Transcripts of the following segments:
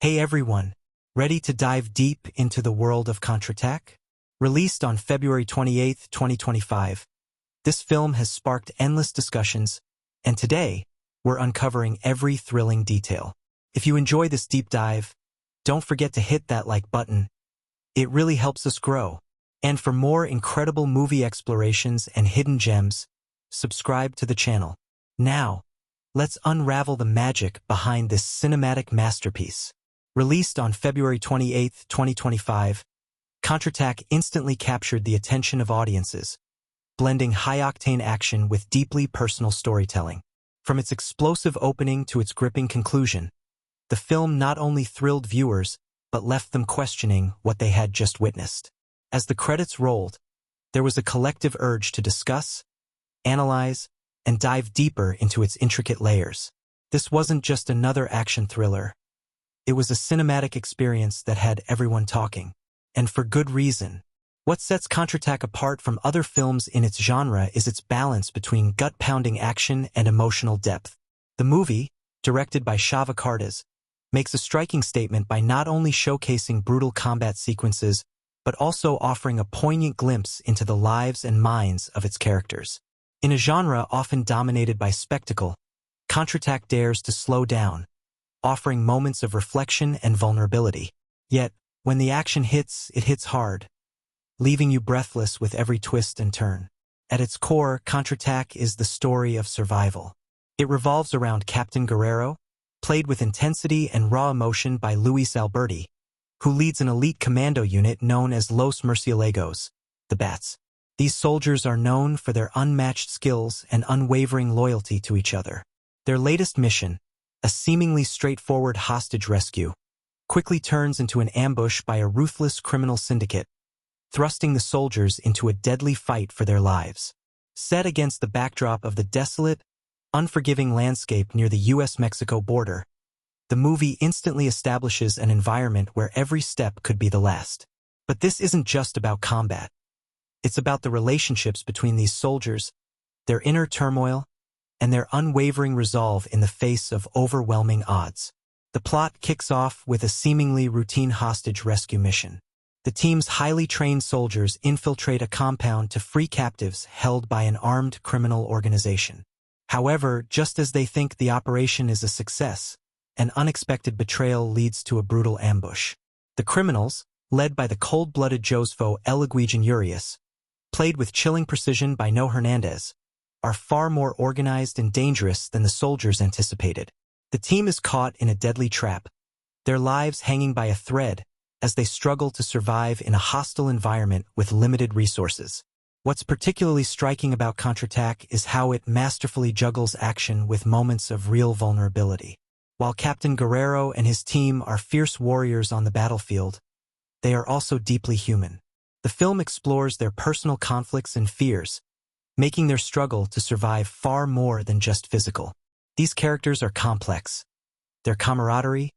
Hey everyone, ready to dive deep into the world of Contraataque? Released on February 28, 2025, this film has sparked endless discussions, and today, we're uncovering every thrilling detail. If you enjoy this deep dive, don't forget to hit that like button. It really helps us grow. And for more incredible movie explorations and hidden gems, subscribe to the channel. Now, let's unravel the magic behind this cinematic masterpiece. Released on February 28, 2025, Contraataque instantly captured the attention of audiences, blending high-octane action with deeply personal storytelling. From its explosive opening to its gripping conclusion, the film not only thrilled viewers, but left them questioning what they had just witnessed. As the credits rolled, there was a collective urge to discuss, analyze, and dive deeper into its intricate layers. This wasn't just another action thriller. It was a cinematic experience that had everyone talking. And for good reason. What sets Contraataque apart from other films in its genre is its balance between gut-pounding action and emotional depth. The movie, directed by Chava Cartas, makes a striking statement by not only showcasing brutal combat sequences, but also offering a poignant glimpse into the lives and minds of its characters. In a genre often dominated by spectacle, Contraataque dares to slow down, offering moments of reflection and vulnerability. Yet, when the action hits, it hits hard, leaving you breathless with every twist and turn. At its core, Contraataque is the story of survival. It revolves around Captain Guerrero, played with intensity and raw emotion by Alberti, who leads an elite commando unit known as Los Murciélagos, the Bats. These soldiers are known for their unmatched skills and unwavering loyalty to each other. Their latest mission, a seemingly straightforward hostage rescue, quickly turns into an ambush by a ruthless criminal syndicate, thrusting the soldiers into a deadly fight for their lives. Set against the backdrop of the desolate, unforgiving landscape near the US-Mexico border, the movie instantly establishes an environment where every step could be the last. But this isn't just about combat. It's about the relationships between these soldiers, their inner turmoil, and their unwavering resolve in the face of overwhelming odds. The plot kicks off with a seemingly routine hostage rescue mission. The team's highly trained soldiers infiltrate a compound to free captives held by an armed criminal organization. However, just as they think the operation is a success, an unexpected betrayal leads to a brutal ambush. The criminals, led by the cold-blooded Josfo Eligüijan Urias, played with chilling precision by No Hernandez, are far more organized and dangerous than the soldiers anticipated. The team is caught in a deadly trap, their lives hanging by a thread as they struggle to survive in a hostile environment with limited resources. What's particularly striking about Contraataque is how it masterfully juggles action with moments of real vulnerability. While Captain Guerrero and his team are fierce warriors on the battlefield, they are also deeply human. The film explores their personal conflicts and fears, making their struggle to survive far more than just physical. These characters are complex. Their camaraderie,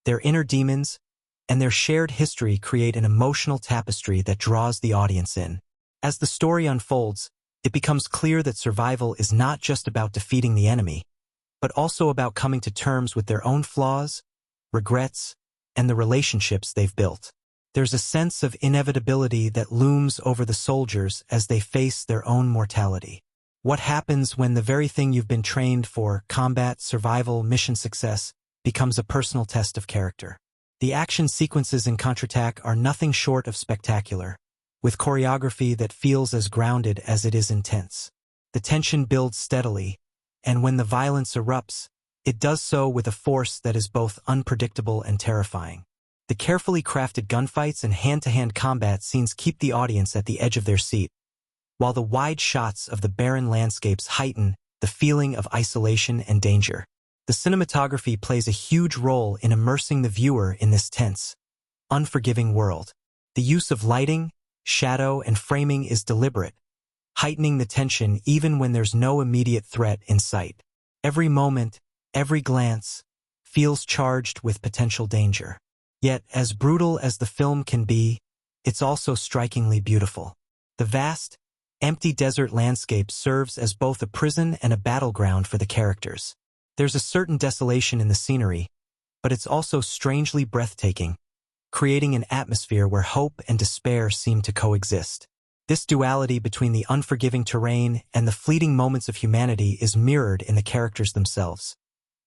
their inner demons, and their shared history create an emotional tapestry that draws the audience in. As the story unfolds, it becomes clear that survival is not just about defeating the enemy, but also about coming to terms with their own flaws, regrets, and the relationships they've built. There's a sense of inevitability that looms over the soldiers as they face their own mortality. What happens when the very thing you've been trained for, combat, survival, mission success, becomes a personal test of character? The action sequences in Contraataque are nothing short of spectacular, with choreography that feels as grounded as it is intense. The tension builds steadily, and when the violence erupts, it does so with a force that is both unpredictable and terrifying. The carefully crafted gunfights and hand-to-hand combat scenes keep the audience at the edge of their seat, while the wide shots of the barren landscapes heighten the feeling of isolation and danger. The cinematography plays a huge role in immersing the viewer in this tense, unforgiving world. The use of lighting, shadow, and framing is deliberate, heightening the tension even when there's no immediate threat in sight. Every moment, every glance, feels charged with potential danger. Yet, as brutal as the film can be, it's also strikingly beautiful. The vast, empty desert landscape serves as both a prison and a battleground for the characters. There's a certain desolation in the scenery, but it's also strangely breathtaking, creating an atmosphere where hope and despair seem to coexist. This duality between the unforgiving terrain and the fleeting moments of humanity is mirrored in the characters themselves,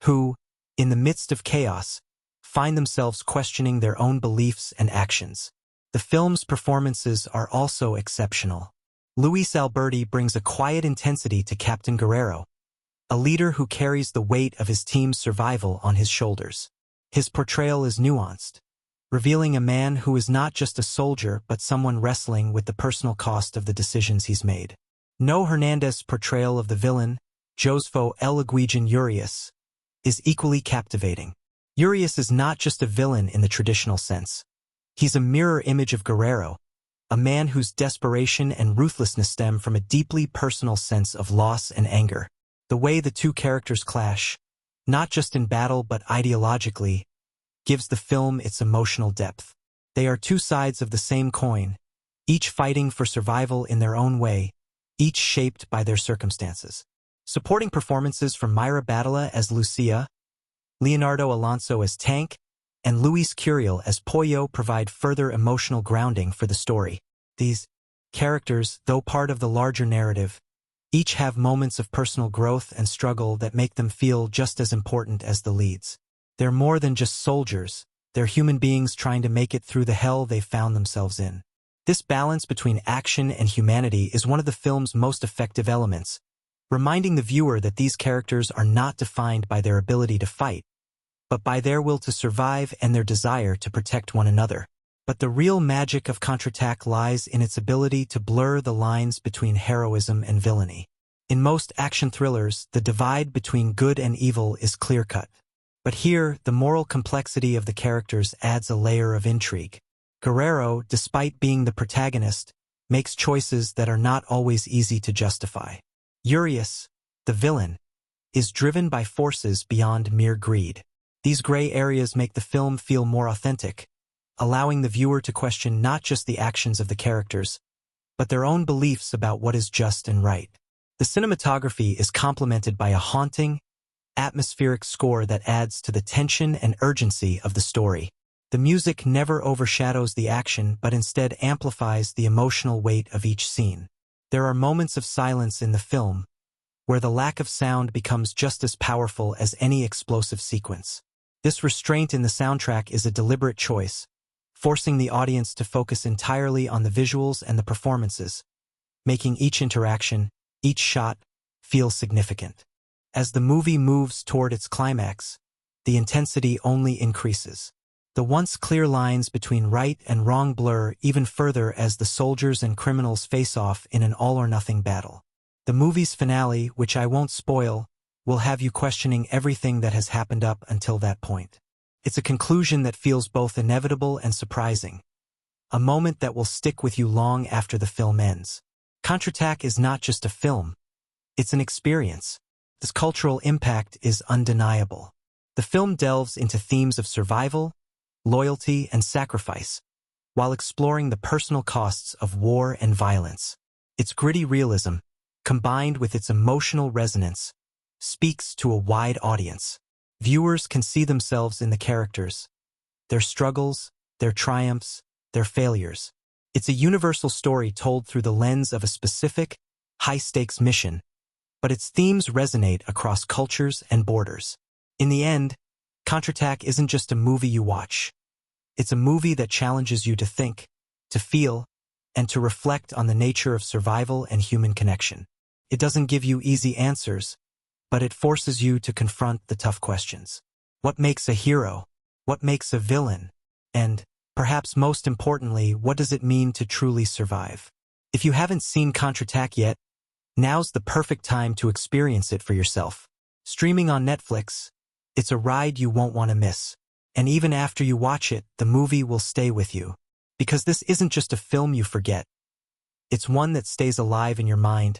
who, in the midst of chaos, find themselves questioning their own beliefs and actions. The film's performances are also exceptional. Luis Alberti brings a quiet intensity to Captain Guerrero, a leader who carries the weight of his team's survival on his shoulders. His portrayal is nuanced, revealing a man who is not just a soldier but someone wrestling with the personal cost of the decisions he's made. No Hernandez's portrayal of the villain, Josfo El Aguijan Urias, is equally captivating. Urias is not just a villain in the traditional sense. He's a mirror image of Guerrero, a man whose desperation and ruthlessness stem from a deeply personal sense of loss and anger. The way the two characters clash, not just in battle but ideologically, gives the film its emotional depth. They are two sides of the same coin, each fighting for survival in their own way, each shaped by their circumstances. Supporting performances from Mayra Badala as Lucia, Leonardo Alonso as Tank, and Luis Curiel as Pollo provide further emotional grounding for the story. These characters, though part of the larger narrative, each have moments of personal growth and struggle that make them feel just as important as the leads. They're more than just soldiers, they're human beings trying to make it through the hell they found themselves in. This balance between action and humanity is one of the film's most effective elements, reminding the viewer that these characters are not defined by their ability to fight, but by their will to survive and their desire to protect one another. But the real magic of Contraataque lies in its ability to blur the lines between heroism and villainy. In most action thrillers, the divide between good and evil is clear-cut. But here, the moral complexity of the characters adds a layer of intrigue. Guerrero, despite being the protagonist, makes choices that are not always easy to justify. Urias, the villain, is driven by forces beyond mere greed. These gray areas make the film feel more authentic, allowing the viewer to question not just the actions of the characters, but their own beliefs about what is just and right. The cinematography is complemented by a haunting, atmospheric score that adds to the tension and urgency of the story. The music never overshadows the action but instead amplifies the emotional weight of each scene. There are moments of silence in the film, where the lack of sound becomes just as powerful as any explosive sequence. This restraint in the soundtrack is a deliberate choice, forcing the audience to focus entirely on the visuals and the performances, making each interaction, each shot, feel significant. As the movie moves toward its climax, the intensity only increases. The once clear lines between right and wrong blur even further as the soldiers and criminals face off in an all-or-nothing battle. The movie's finale, which I won't spoil, will have you questioning everything that has happened up until that point. It's a conclusion that feels both inevitable and surprising, a moment that will stick with you long after the film ends. Contraataque is not just a film, it's an experience. This cultural impact is undeniable. The film delves into themes of survival, loyalty, and sacrifice, while exploring the personal costs of war and violence. Its gritty realism, combined with its emotional resonance, speaks to a wide audience. Viewers can see themselves in the characters, their struggles, their triumphs, their failures. It's a universal story told through the lens of a specific, high-stakes mission, but its themes resonate across cultures and borders. In the end, Contraataque isn't just a movie you watch. It's a movie that challenges you to think, to feel, and to reflect on the nature of survival and human connection. It doesn't give you easy answers, but it forces you to confront the tough questions. What makes a hero? What makes a villain? And, perhaps most importantly, what does it mean to truly survive? If you haven't seen Contraataque yet, now's the perfect time to experience it for yourself. Streaming on Netflix, it's a ride you won't want to miss. And even after you watch it, the movie will stay with you. Because this isn't just a film you forget. It's one that stays alive in your mind,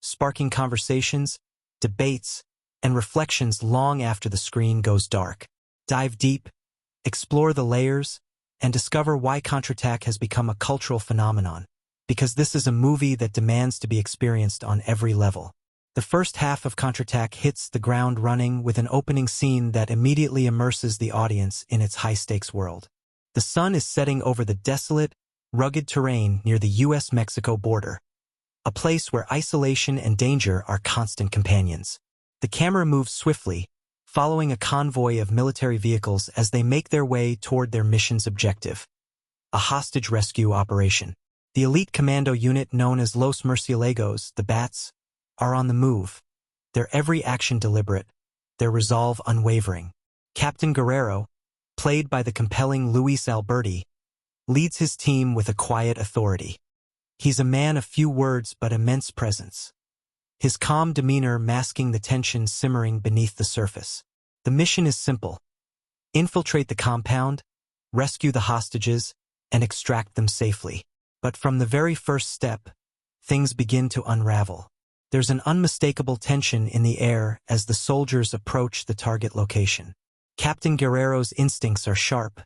sparking conversations, debates, and reflections long after the screen goes dark. Dive deep, explore the layers, and discover why Contraataque has become a cultural phenomenon. Because this is a movie that demands to be experienced on every level. The first half of Contraataque hits the ground running with an opening scene that immediately immerses the audience in its high-stakes world. The sun is setting over the desolate, rugged terrain near the US-Mexico border, a place where isolation and danger are constant companions. The camera moves swiftly, following a convoy of military vehicles as they make their way toward their mission's objective, a hostage rescue operation. The elite commando unit known as Los Murciélagos, the Bats, are on the move, their every action deliberate, their resolve unwavering. Captain Guerrero, played by the compelling Luis Alberti, leads his team with a quiet authority. He's a man of few words but immense presence, his calm demeanor masking the tension simmering beneath the surface. The mission is simple: infiltrate the compound, rescue the hostages, and extract them safely. But from the very first step, things begin to unravel. There's an unmistakable tension in the air as the soldiers approach the target location. Captain Guerrero's instincts are sharp,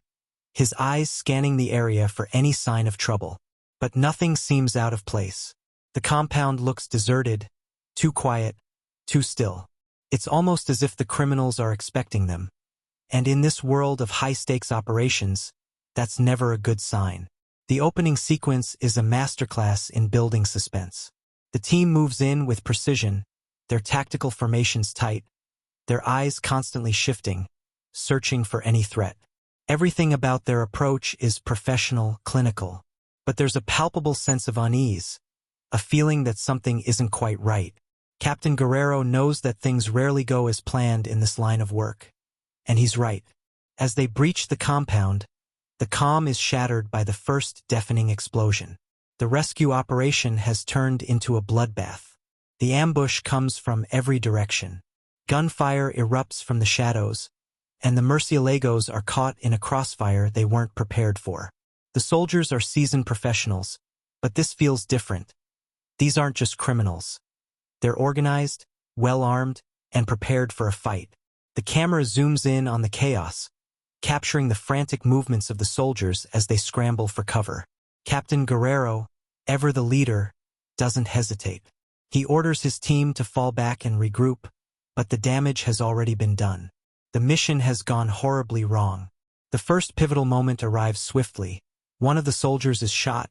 his eyes scanning the area for any sign of trouble. But nothing seems out of place. The compound looks deserted, too quiet, too still. It's almost as if the criminals are expecting them. And in this world of high-stakes operations, that's never a good sign. The opening sequence is a masterclass in building suspense. The team moves in with precision, their tactical formations tight, their eyes constantly shifting, searching for any threat. Everything about their approach is professional, clinical. But there's a palpable sense of unease, a feeling that something isn't quite right. Captain Guerrero knows that things rarely go as planned in this line of work. And he's right. As they breach the compound, the calm is shattered by the first deafening explosion. The rescue operation has turned into a bloodbath. The ambush comes from every direction. Gunfire erupts from the shadows, and the Murciélagos are caught in a crossfire they weren't prepared for. The soldiers are seasoned professionals, but this feels different. These aren't just criminals. They're organized, well-armed, and prepared for a fight. The camera zooms in on the chaos, capturing the frantic movements of the soldiers as they scramble for cover. Captain Guerrero, ever the leader, doesn't hesitate. He orders his team to fall back and regroup, but the damage has already been done. The mission has gone horribly wrong. The first pivotal moment arrives swiftly. One of the soldiers is shot,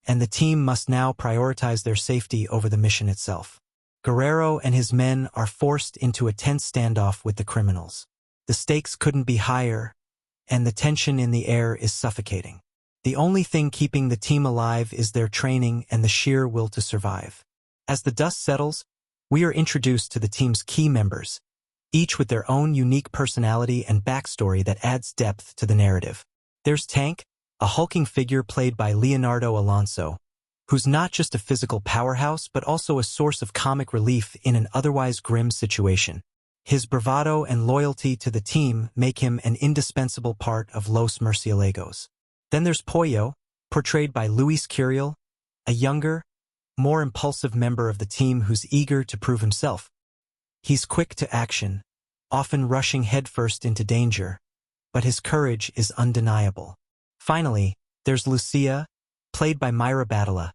and the team must now prioritize their safety over the mission itself. Guerrero and his men are forced into a tense standoff with the criminals. The stakes couldn't be higher, and the tension in the air is suffocating. The only thing keeping the team alive is their training and the sheer will to survive. As the dust settles, we are introduced to the team's key members, each with their own unique personality and backstory that adds depth to the narrative. There's Tank, a hulking figure played by Leonardo Alonso, who's not just a physical powerhouse but also a source of comic relief in an otherwise grim situation. His bravado and loyalty to the team make him an indispensable part of Los Murciélagos. Then there's Pollo, portrayed by Luis Curiel, a younger, more impulsive member of the team who's eager to prove himself. He's quick to action, often rushing headfirst into danger, but his courage is undeniable. Finally, there's Lucia, played by Mayra,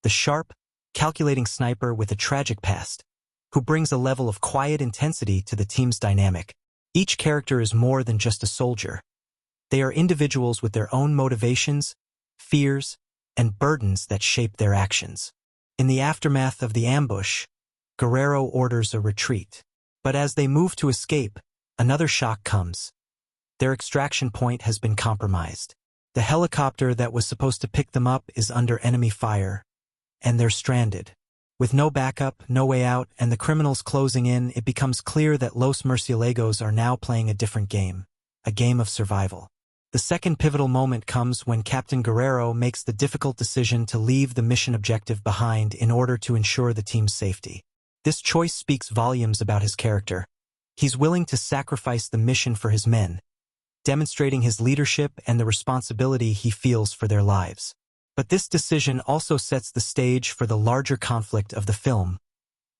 the sharp, calculating sniper with a tragic past, who brings a level of quiet intensity to the team's dynamic. Each character is more than just a soldier. They are individuals with their own motivations, fears, and burdens that shape their actions. In the aftermath of the ambush, Guerrero orders a retreat. But as they move to escape, another shock comes. Their extraction point has been compromised. The helicopter that was supposed to pick them up is under enemy fire, and they're stranded. With no backup, no way out, and the criminals closing in, it becomes clear that Los Murciélagos are now playing a different game, a game of survival. The second pivotal moment comes when Captain Guerrero makes the difficult decision to leave the mission objective behind in order to ensure the team's safety. This choice speaks volumes about his character. He's willing to sacrifice the mission for his men, demonstrating his leadership and the responsibility he feels for their lives. But this decision also sets the stage for the larger conflict of the film: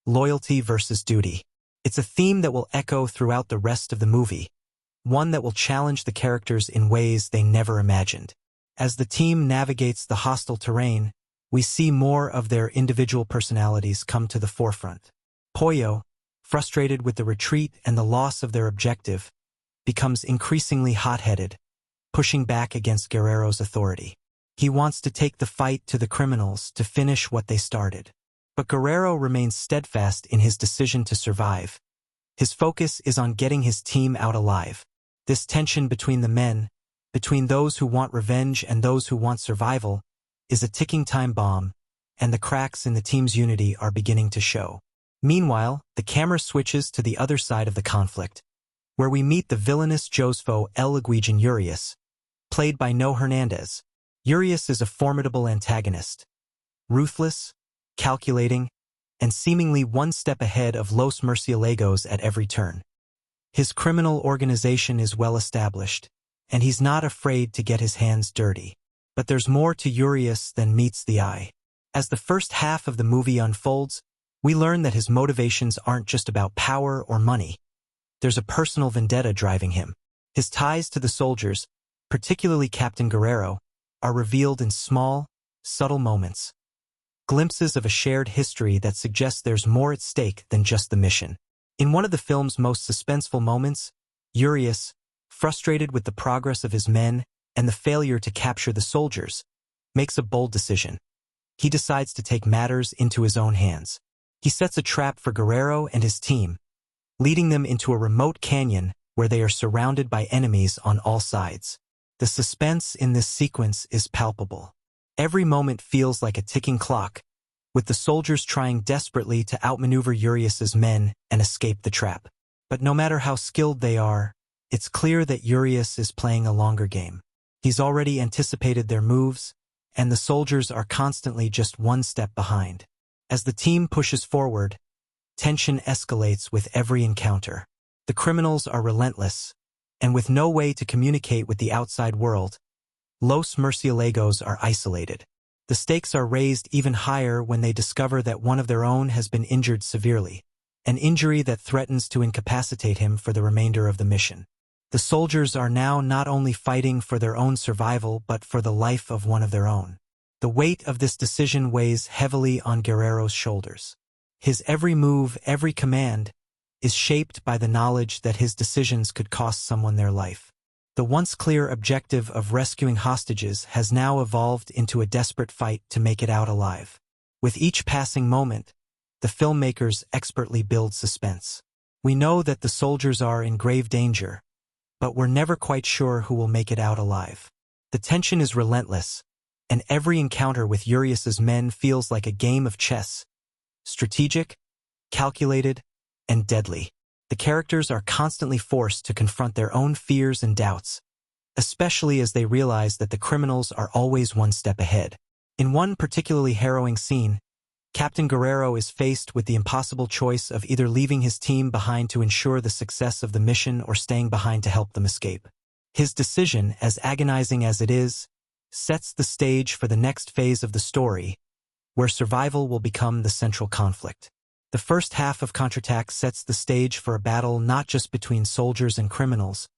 loyalty versus duty. It's a theme that will echo throughout the rest of the movie, one that will challenge the characters in ways they never imagined. As the team navigates the hostile terrain, we see more of their individual personalities come to the forefront. Pollo, frustrated with the retreat and the loss of their objective, becomes increasingly hot-headed, pushing back against Guerrero's authority. He wants to take the fight to the criminals to finish what they started. But Guerrero remains steadfast in his decision to survive. His focus is on getting his team out alive. This tension between the men, between those who want revenge and those who want survival, is a ticking time bomb, and the cracks in the team's unity are beginning to show. Meanwhile, the camera switches to the other side of the conflict, where we meet the villainous Joseph El Aguijan Urias, played by No Hernandez. Urias is a formidable antagonist, ruthless, calculating, and seemingly one step ahead of Los Murciélagos at every turn. His criminal organization is well established, and he's not afraid to get his hands dirty. But there's more to Urias than meets the eye. As the first half of the movie unfolds, we learn that his motivations aren't just about power or money. There's a personal vendetta driving him. His ties to the soldiers, particularly Captain Guerrero, are revealed in small, subtle moments. Glimpses of a shared history that suggests there's more at stake than just the mission. In one of the film's most suspenseful moments, Urias, frustrated with the progress of his men and the failure to capture the soldiers, makes a bold decision. He decides to take matters into his own hands. He sets a trap for Guerrero and his team, leading them into a remote canyon where they are surrounded by enemies on all sides. The suspense in this sequence is palpable. Every moment feels like a ticking clock, with the soldiers trying desperately to outmaneuver Urias's men and escape the trap. But no matter how skilled they are, it's clear that Urias is playing a longer game. He's already anticipated their moves, and the soldiers are constantly just one step behind. As the team pushes forward, tension escalates with every encounter. The criminals are relentless, and with no way to communicate with the outside world, Los Murciélagos are isolated. The stakes are raised even higher when they discover that one of their own has been injured severely, an injury that threatens to incapacitate him for the remainder of the mission. The soldiers are now not only fighting for their own survival but for the life of one of their own. The weight of this decision weighs heavily on Guerrero's shoulders. His every move, every command, is shaped by the knowledge that his decisions could cost someone their life. The once clear objective of rescuing hostages has now evolved into a desperate fight to make it out alive. With each passing moment, the filmmakers expertly build suspense. We know that the soldiers are in grave danger, but we're never quite sure who will make it out alive. The tension is relentless, and every encounter with Urias's men feels like a game of chess, strategic, calculated, and deadly. The characters are constantly forced to confront their own fears and doubts, especially as they realize that the criminals are always one step ahead. In one particularly harrowing scene, Captain Guerrero is faced with the impossible choice of either leaving his team behind to ensure the success of the mission or staying behind to help them escape. His decision, as agonizing as it is, sets the stage for the next phase of the story, where survival will become the central conflict. The first half of Contraataque sets the stage for a battle not just between soldiers and criminals,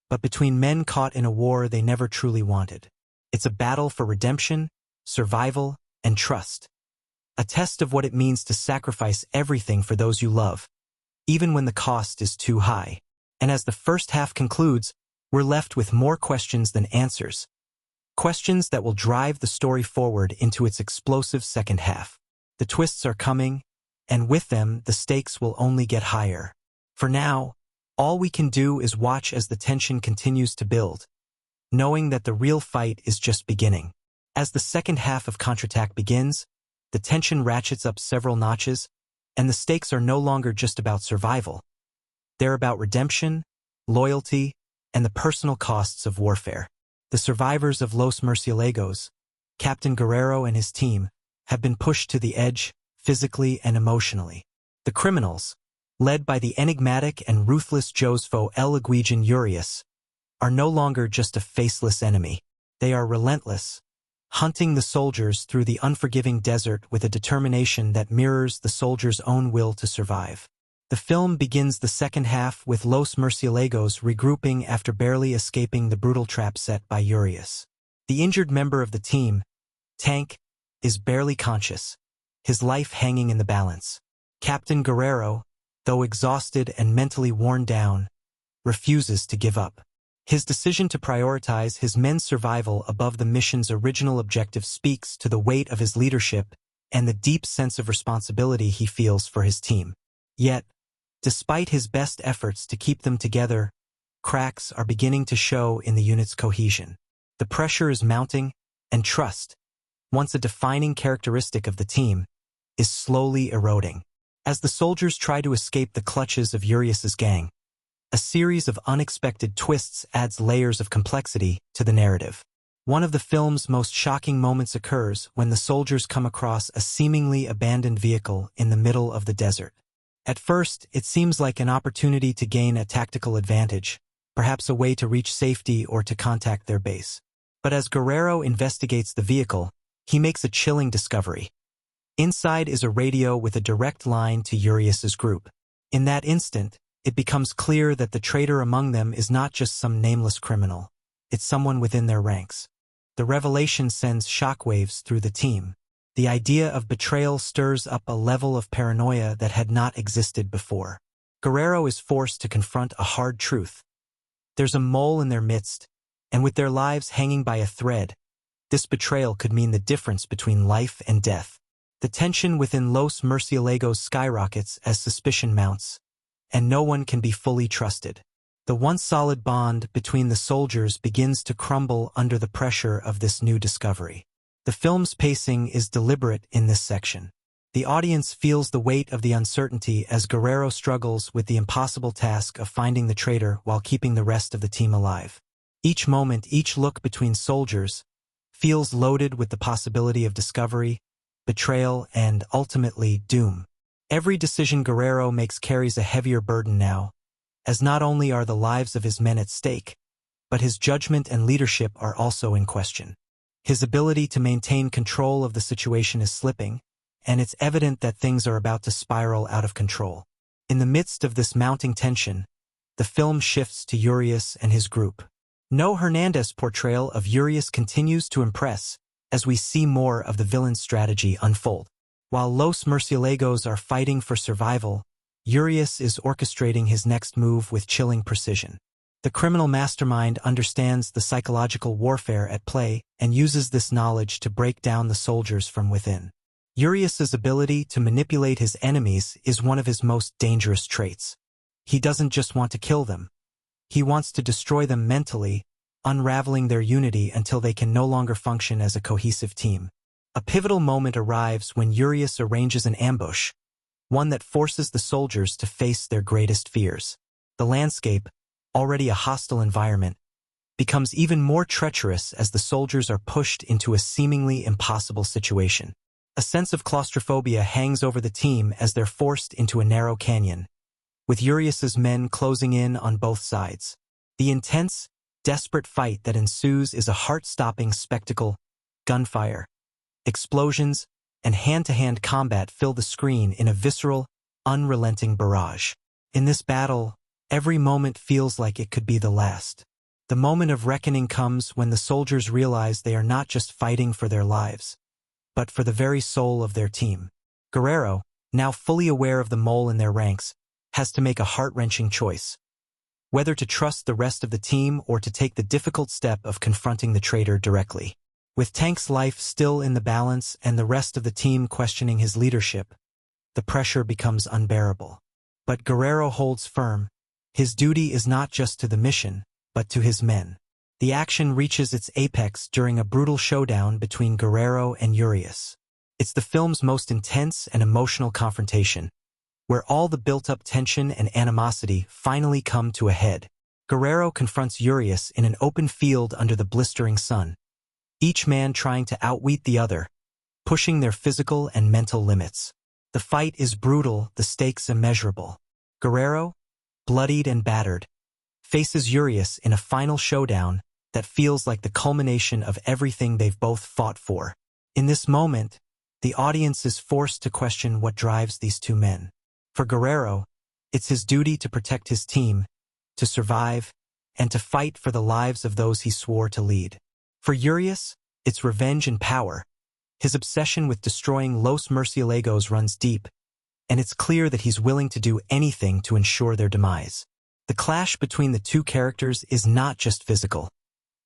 but between men caught in a war they never truly wanted. It's a battle for redemption, survival, and trust. A test of what it means to sacrifice everything for those you love, even when the cost is too high. And as the first half concludes, we're left with more questions than answers. Questions that will drive the story forward into its explosive second half. The twists are coming, and with them, the stakes will only get higher. For now, all we can do is watch as the tension continues to build, knowing that the real fight is just beginning. As the second half of Contraataque begins, the tension ratchets up several notches, and the stakes are no longer just about survival. They're about redemption, loyalty, and the personal costs of warfare. The survivors of Los Murciélagos, Captain Guerrero and his team, have been pushed to the edge, physically and emotionally. The criminals, led by the enigmatic and ruthless Joseph El Aguijan Urias, are no longer just a faceless enemy. They are relentless, hunting the soldiers through the unforgiving desert with a determination that mirrors the soldiers' own will to survive. The film begins the second half with Los Murciélagos regrouping after barely escaping the brutal trap set by Urias. The injured member of the team, Tank, is barely conscious, his life hanging in the balance. Captain Guerrero, though exhausted and mentally worn down, refuses to give up. His decision to prioritize his men's survival above the mission's original objective speaks to the weight of his leadership and the deep sense of responsibility he feels for his team. Yet, despite his best efforts to keep them together, cracks are beginning to show in the unit's cohesion. The pressure is mounting, and trust, once a defining characteristic of the team, is slowly eroding. As the soldiers try to escape the clutches of Urias's gang, a series of unexpected twists adds layers of complexity to the narrative. One of the film's most shocking moments occurs when the soldiers come across a seemingly abandoned vehicle in the middle of the desert. At first, it seems like an opportunity to gain a tactical advantage, perhaps a way to reach safety or to contact their base. But as Guerrero investigates the vehicle, he makes a chilling discovery. Inside is a radio with a direct line to Urias's group. In that instant, it becomes clear that the traitor among them is not just some nameless criminal. It's someone within their ranks. The revelation sends shockwaves through the team. The idea of betrayal stirs up a level of paranoia that had not existed before. Guerrero is forced to confront a hard truth. There's a mole in their midst, and with their lives hanging by a thread, this betrayal could mean the difference between life and death. The tension within Los Murciélagos skyrockets as suspicion mounts, and no one can be fully trusted. The once solid bond between the soldiers begins to crumble under the pressure of this new discovery. The film's pacing is deliberate in this section. The audience feels the weight of the uncertainty as Guerrero struggles with the impossible task of finding the traitor while keeping the rest of the team alive. Each moment, each look between soldiers, feels loaded with the possibility of discovery, betrayal, and ultimately doom. Every decision Guerrero makes carries a heavier burden now, as not only are the lives of his men at stake, but his judgment and leadership are also in question. His ability to maintain control of the situation is slipping, and it's evident that things are about to spiral out of control. In the midst of this mounting tension, the film shifts to Urias and his group. No Hernandez's portrayal of Urias continues to impress as we see more of the villain's strategy unfold. While Los Murciélagos are fighting for survival, Urias is orchestrating his next move with chilling precision. The criminal mastermind understands the psychological warfare at play and uses this knowledge to break down the soldiers from within. Urias's ability to manipulate his enemies is one of his most dangerous traits. He doesn't just want to kill them. He wants to destroy them mentally, unraveling their unity until they can no longer function as a cohesive team. A pivotal moment arrives when Urias arranges an ambush, one that forces the soldiers to face their greatest fears. The landscape, already a hostile environment, becomes even more treacherous as the soldiers are pushed into a seemingly impossible situation. A sense of claustrophobia hangs over the team as they're forced into a narrow canyon, with Urias's men closing in on both sides. The intense, desperate fight that ensues is a heart-stopping spectacle. Gunfire, explosions, and hand-to-hand combat fill the screen in a visceral, unrelenting barrage. In this battle, every moment feels like it could be the last. The moment of reckoning comes when the soldiers realize they are not just fighting for their lives, but for the very soul of their team. Guerrero, now fully aware of the mole in their ranks, has to make a heart-wrenching choice. Whether to trust the rest of the team or to take the difficult step of confronting the traitor directly. With Tank's life still in the balance and the rest of the team questioning his leadership, the pressure becomes unbearable. But Guerrero holds firm. His duty is not just to the mission, but to his men. The action reaches its apex during a brutal showdown between Guerrero and Urias. It's the film's most intense and emotional confrontation, where all the built-up tension and animosity finally come to a head. Guerrero confronts Urias in an open field under the blistering sun, each man trying to outwit the other, pushing their physical and mental limits. The fight is brutal, the stakes immeasurable. Guerrero, bloodied and battered, faces Urias in a final showdown that feels like the culmination of everything they've both fought for. In this moment, the audience is forced to question what drives these two men. For Guerrero, it's his duty to protect his team, to survive, and to fight for the lives of those he swore to lead. For Urias, it's revenge and power. His obsession with destroying Los Murciélagos runs deep, and it's clear that he's willing to do anything to ensure their demise. The clash between the two characters is not just physical.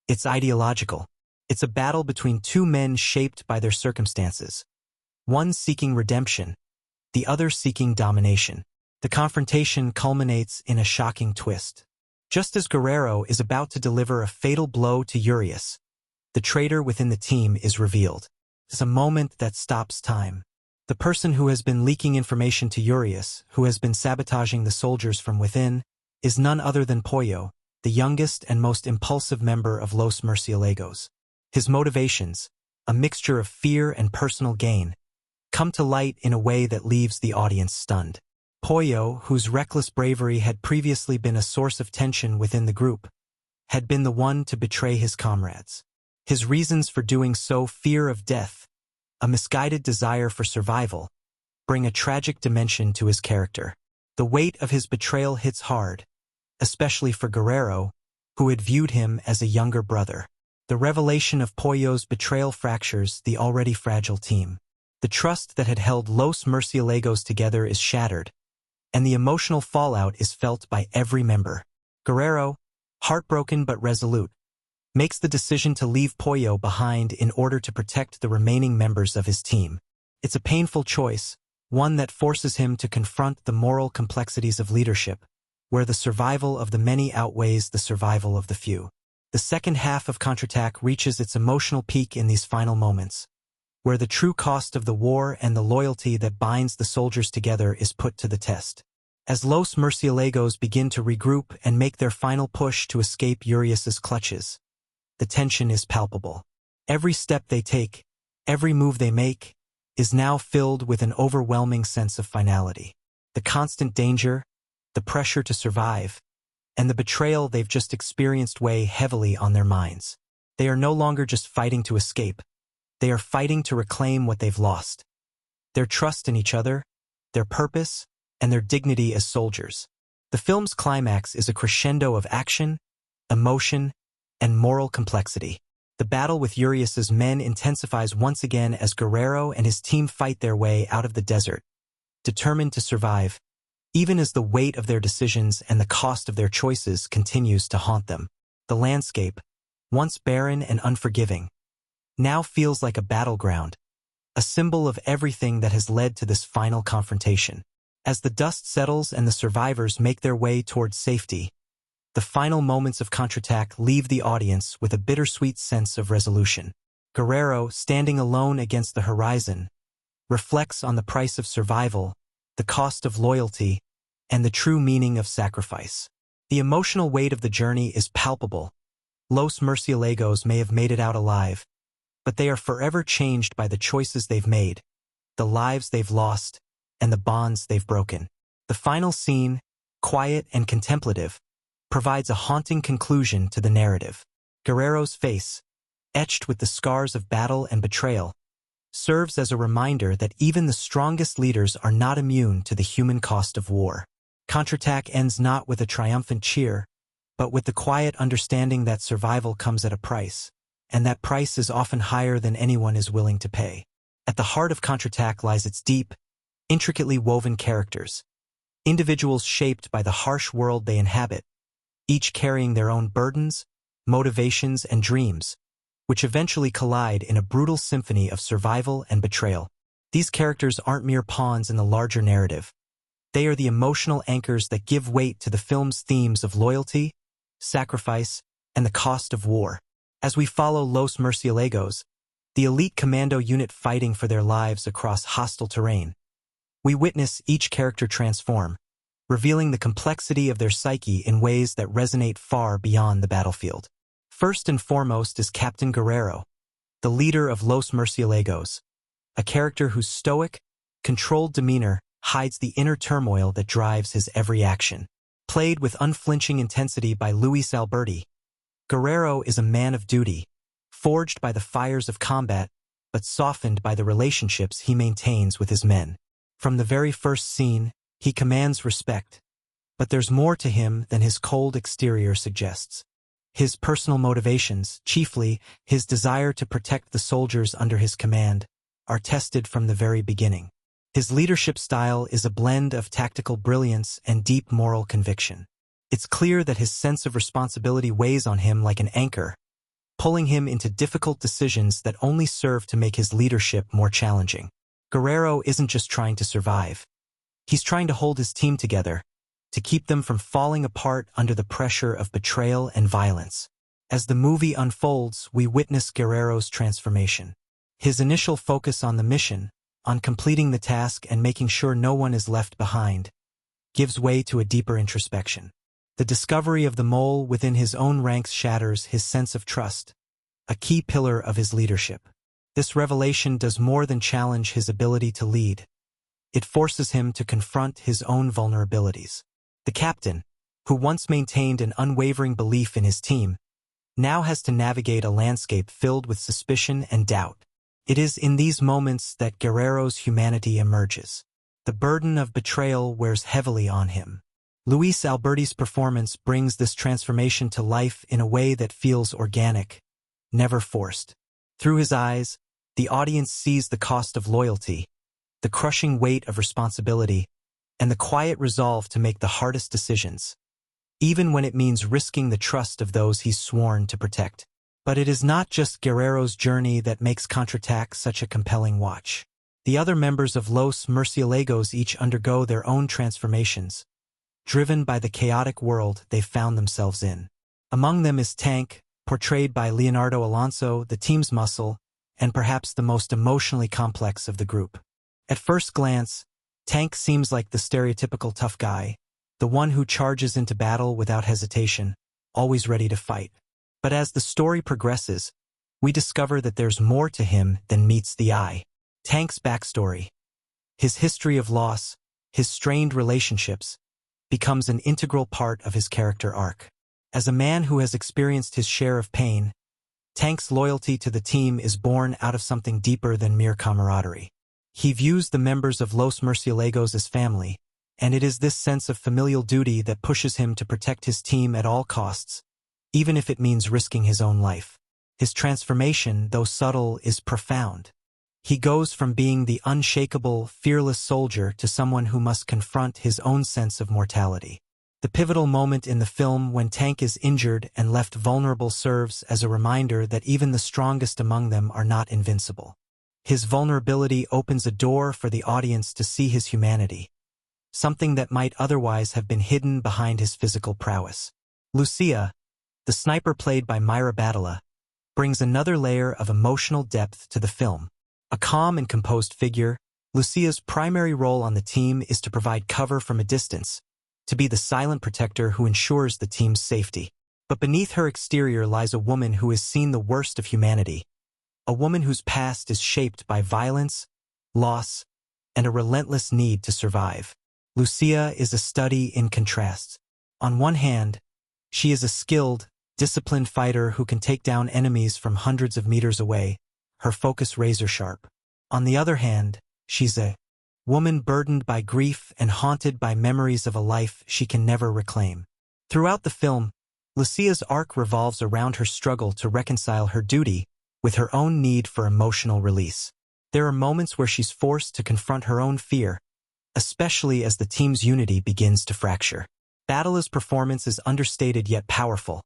It's ideological. It's a battle between two men shaped by their circumstances. One seeking redemption, the other seeking domination. The confrontation culminates in a shocking twist. Just as Guerrero is about to deliver a fatal blow to Urias, the traitor within the team is revealed. It's a moment that stops time. The person who has been leaking information to Urias, who has been sabotaging the soldiers from within, is none other than Pollo, the youngest and most impulsive member of Los Murciélagos. His motivations, a mixture of fear and personal gain, come to light in a way that leaves the audience stunned. Pollo, whose reckless bravery had previously been a source of tension within the group, had been the one to betray his comrades. His reasons for doing so, fear of death, a misguided desire for survival, bring a tragic dimension to his character. The weight of his betrayal hits hard, especially for Guerrero, who had viewed him as a younger brother. The revelation of Pollo's betrayal fractures the already fragile team. The trust that had held Los Murciélagos together is shattered, and the emotional fallout is felt by every member. Guerrero, heartbroken but resolute, makes the decision to leave Pollo behind in order to protect the remaining members of his team. It's a painful choice, one that forces him to confront the moral complexities of leadership, where the survival of the many outweighs the survival of the few. The second half of Contraataque reaches its emotional peak in these final moments, where the true cost of the war and the loyalty that binds the soldiers together is put to the test. As Los Murciélagos begin to regroup and make their final push to escape Urias's clutches, the tension is palpable. Every step they take, every move they make, is now filled with an overwhelming sense of finality. The constant danger, the pressure to survive, and the betrayal they've just experienced weigh heavily on their minds. They are no longer just fighting to escape. They are fighting to reclaim what they've lost: their trust in each other, their purpose, and their dignity as soldiers. The film's climax is a crescendo of action, emotion, and moral complexity. The battle with Urias's men intensifies once again as Guerrero and his team fight their way out of the desert, determined to survive, even as the weight of their decisions and the cost of their choices continues to haunt them. The landscape, once barren and unforgiving, now feels like a battleground, a symbol of everything that has led to this final confrontation. As the dust settles and the survivors make their way towards safety, the final moments of Contraataque leave the audience with a bittersweet sense of resolution. Guerrero, standing alone against the horizon, reflects on the price of survival, the cost of loyalty, and the true meaning of sacrifice. The emotional weight of the journey is palpable. Los Murciélagos may have made it out alive, but they are forever changed by the choices they've made, the lives they've lost, and the bonds they've broken. The final scene, quiet and contemplative, provides a haunting conclusion to the narrative. Guerrero's face, etched with the scars of battle and betrayal, serves as a reminder that even the strongest leaders are not immune to the human cost of war. Contraataque ends not with a triumphant cheer, but with the quiet understanding that survival comes at a price, and that price is often higher than anyone is willing to pay. At the heart of Contraataque lies its deep, intricately woven characters, individuals shaped by the harsh world they inhabit, each carrying their own burdens, motivations, and dreams, which eventually collide in a brutal symphony of survival and betrayal. These characters aren't mere pawns in the larger narrative. They are the emotional anchors that give weight to the film's themes of loyalty, sacrifice, and the cost of war. As we follow Los Murciélagos, the elite commando unit fighting for their lives across hostile terrain, we witness each character transform, revealing the complexity of their psyche in ways that resonate far beyond the battlefield. First and foremost is Captain Guerrero, the leader of Los Murciélagos, a character whose stoic, controlled demeanor hides the inner turmoil that drives his every action. Played with unflinching intensity by Luis Alberti, Guerrero is a man of duty, forged by the fires of combat, but softened by the relationships he maintains with his men. From the very first scene, he commands respect, but there's more to him than his cold exterior suggests. His personal motivations, chiefly his desire to protect the soldiers under his command, are tested from the very beginning. His leadership style is a blend of tactical brilliance and deep moral conviction. It's clear that his sense of responsibility weighs on him like an anchor, pulling him into difficult decisions that only serve to make his leadership more challenging. Guerrero isn't just trying to survive. He's trying to hold his team together, to keep them from falling apart under the pressure of betrayal and violence. As the movie unfolds, we witness Guerrero's transformation. His initial focus on the mission, on completing the task and making sure no one is left behind, gives way to a deeper introspection. The discovery of the mole within his own ranks shatters his sense of trust, a key pillar of his leadership. This revelation does more than challenge his ability to lead. It forces him to confront his own vulnerabilities. The captain, who once maintained an unwavering belief in his team, now has to navigate a landscape filled with suspicion and doubt. It is in these moments that Guerrero's humanity emerges. The burden of betrayal wears heavily on him. Luis Alberti's performance brings this transformation to life in a way that feels organic, never forced. Through his eyes, the audience sees the cost of loyalty, the crushing weight of responsibility, and the quiet resolve to make the hardest decisions, even when it means risking the trust of those he's sworn to protect. But it is not just Guerrero's journey that makes Contraataque such a compelling watch. The other members of Los Murciélagos each undergo their own transformations, driven by the chaotic world they've found themselves in. Among them is Tank, portrayed by Leonardo Alonso, the team's muscle, and perhaps the most emotionally complex of the group. At first glance, Tank seems like the stereotypical tough guy, the one who charges into battle without hesitation, always ready to fight. But as the story progresses, we discover that there's more to him than meets the eye. Tank's backstory, his history of loss, his strained relationships, becomes an integral part of his character arc. As a man who has experienced his share of pain, Tank's loyalty to the team is born out of something deeper than mere camaraderie. He views the members of Los Murciélagos as family, and it is this sense of familial duty that pushes him to protect his team at all costs, even if it means risking his own life. His transformation, though subtle, is profound. He goes from being the unshakable, fearless soldier to someone who must confront his own sense of mortality. The pivotal moment in the film when Tank is injured and left vulnerable serves as a reminder that even the strongest among them are not invincible. His vulnerability opens a door for the audience to see his humanity, something that might otherwise have been hidden behind his physical prowess. Lucia, the sniper played by Mayra, brings another layer of emotional depth to the film. A calm and composed figure, Lucia's primary role on the team is to provide cover from a distance, to be the silent protector who ensures the team's safety. But beneath her exterior lies a woman who has seen the worst of humanity, a woman whose past is shaped by violence, loss, and a relentless need to survive. Lucia is a study in contrasts. On one hand, she is a skilled, disciplined fighter who can take down enemies from hundreds of meters away, her focus razor-sharp. On the other hand, she's a woman burdened by grief and haunted by memories of a life she can never reclaim. Throughout the film, Lucia's arc revolves around her struggle to reconcile her duty with her own need for emotional release. There are moments where she's forced to confront her own fear, especially as the team's unity begins to fracture. Battle's performance is understated yet powerful,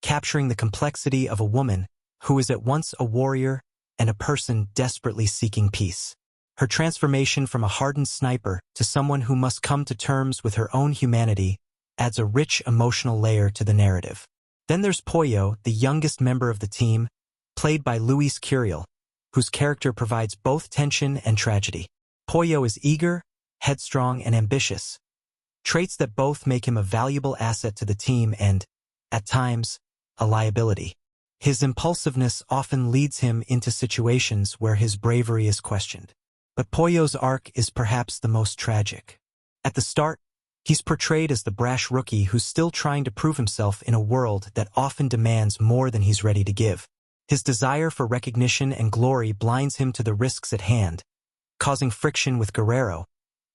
capturing the complexity of a woman who is at once a warrior and a person desperately seeking peace. Her transformation from a hardened sniper to someone who must come to terms with her own humanity adds a rich emotional layer to the narrative. Then there's Pollo, the youngest member of the team, played by Luis Curiel, whose character provides both tension and tragedy. Pollo is eager, headstrong, and ambitious, traits that both make him a valuable asset to the team and, at times, a liability. His impulsiveness often leads him into situations where his bravery is questioned. But Pollo's arc is perhaps the most tragic. At the start, he's portrayed as the brash rookie who's still trying to prove himself in a world that often demands more than he's ready to give. His desire for recognition and glory blinds him to the risks at hand, causing friction with Guerrero,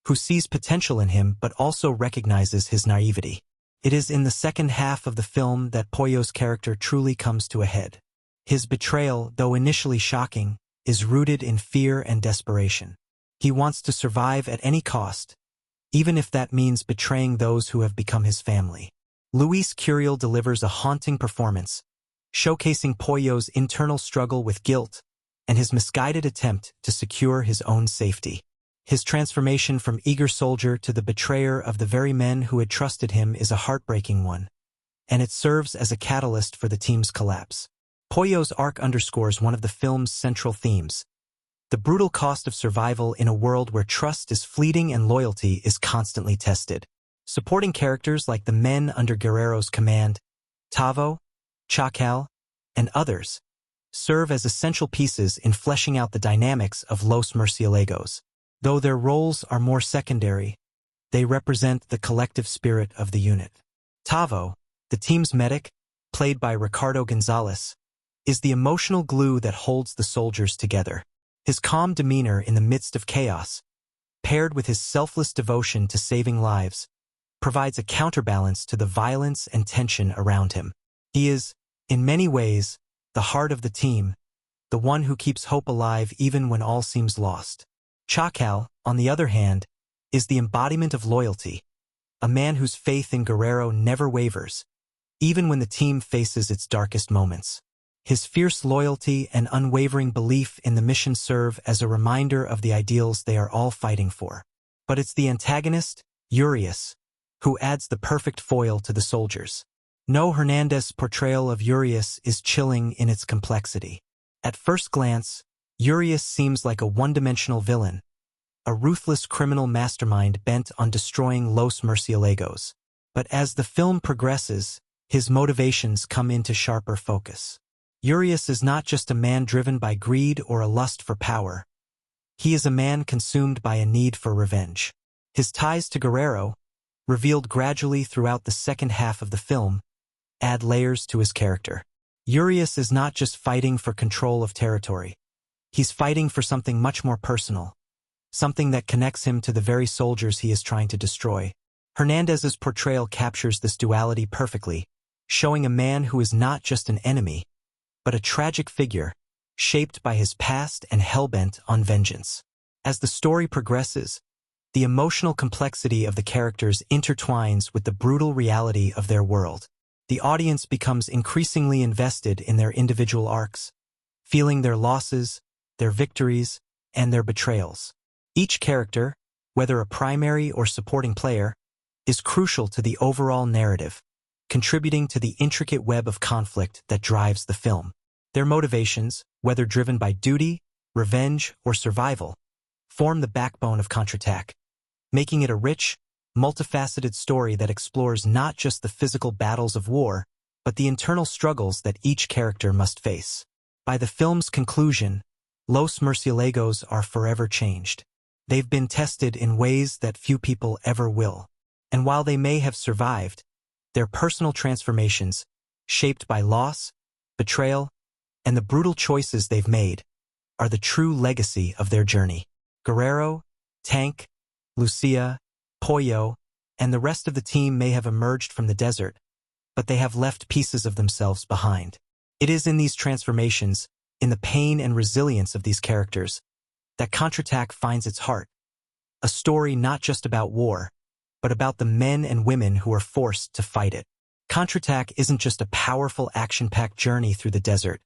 who sees potential in him but also recognizes his naivety. It is in the second half of the film that Pollo's character truly comes to a head. His betrayal, though initially shocking, is rooted in fear and desperation. He wants to survive at any cost, even if that means betraying those who have become his family. Luis Curiel delivers a haunting performance, showcasing Pollo's internal struggle with guilt and his misguided attempt to secure his own safety. His transformation from eager soldier to the betrayer of the very men who had trusted him is a heartbreaking one, and it serves as a catalyst for the team's collapse. Pollo's arc underscores one of the film's central themes: the brutal cost of survival in a world where trust is fleeting and loyalty is constantly tested. Supporting characters like the men under Guerrero's command, Chava, Chava, and others, serve as essential pieces in fleshing out the dynamics of Los Murciélagos. Though their roles are more secondary, they represent the collective spirit of the unit. Chava, the team's medic, played by Ricardo Gonzalez, is the emotional glue that holds the soldiers together. His calm demeanor in the midst of chaos, paired with his selfless devotion to saving lives, provides a counterbalance to the violence and tension around him. He is, in many ways, the heart of the team, the one who keeps hope alive even when all seems lost. Chava, on the other hand, is the embodiment of loyalty, a man whose faith in Guerrero never wavers, even when the team faces its darkest moments. His fierce loyalty and unwavering belief in the mission serve as a reminder of the ideals they are all fighting for. But it's the antagonist, Urias, who adds the perfect foil to the soldiers. No Hernandez's portrayal of Urias is chilling in its complexity. At first glance, Urias seems like a one-dimensional villain, a ruthless criminal mastermind bent on destroying Los Murciélagos. But as the film progresses, his motivations come into sharper focus. Urias is not just a man driven by greed or a lust for power. He is a man consumed by a need for revenge. His ties to Guerrero, revealed gradually throughout the second half of the film, add layers to his character. Urias is not just fighting for control of territory. He's fighting for something much more personal, something that connects him to the very soldiers he is trying to destroy. Hernandez's portrayal captures this duality perfectly, showing a man who is not just an enemy, but a tragic figure, shaped by his past and hell-bent on vengeance. As the story progresses, the emotional complexity of the characters intertwines with the brutal reality of their world. The audience becomes increasingly invested in their individual arcs, feeling their losses, their victories, and their betrayals. Each character, whether a primary or supporting player, is crucial to the overall narrative, contributing to the intricate web of conflict that drives the film. Their motivations, whether driven by duty, revenge, or survival, form the backbone of Contraataque, making it a rich, multifaceted story that explores not just the physical battles of war, but the internal struggles that each character must face. By the film's conclusion, Los Murciélagos are forever changed. They've been tested in ways that few people ever will. And while they may have survived, their personal transformations, shaped by loss, betrayal, and the brutal choices they've made, are the true legacy of their journey. Guerrero, Tank, Lucia, Pollo, and the rest of the team may have emerged from the desert, but they have left pieces of themselves behind. It is in these transformations, in the pain and resilience of these characters, that Counterattack finds its heart. A story not just about war, but about the men and women who are forced to fight it. Counterattack isn't just a powerful action-packed journey through the desert.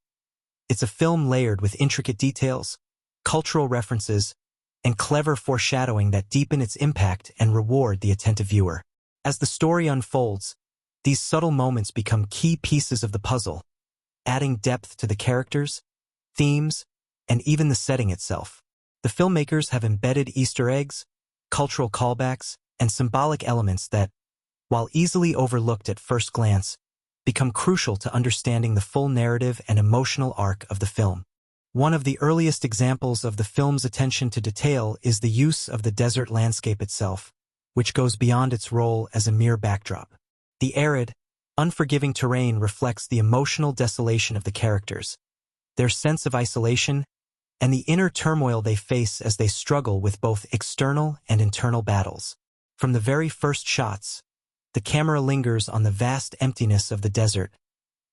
It's a film layered with intricate details, cultural references, and clever foreshadowing that deepen its impact and reward the attentive viewer. As the story unfolds, these subtle moments become key pieces of the puzzle, adding depth to the characters, themes, and even the setting itself. The filmmakers have embedded Easter eggs, cultural callbacks, and symbolic elements that, while easily overlooked at first glance, become crucial to understanding the full narrative and emotional arc of the film. One of the earliest examples of the film's attention to detail is the use of the desert landscape itself, which goes beyond its role as a mere backdrop. The arid, unforgiving terrain reflects the emotional desolation of the characters, their sense of isolation, and the inner turmoil they face as they struggle with both external and internal battles. From the very first shots, the camera lingers on the vast emptiness of the desert,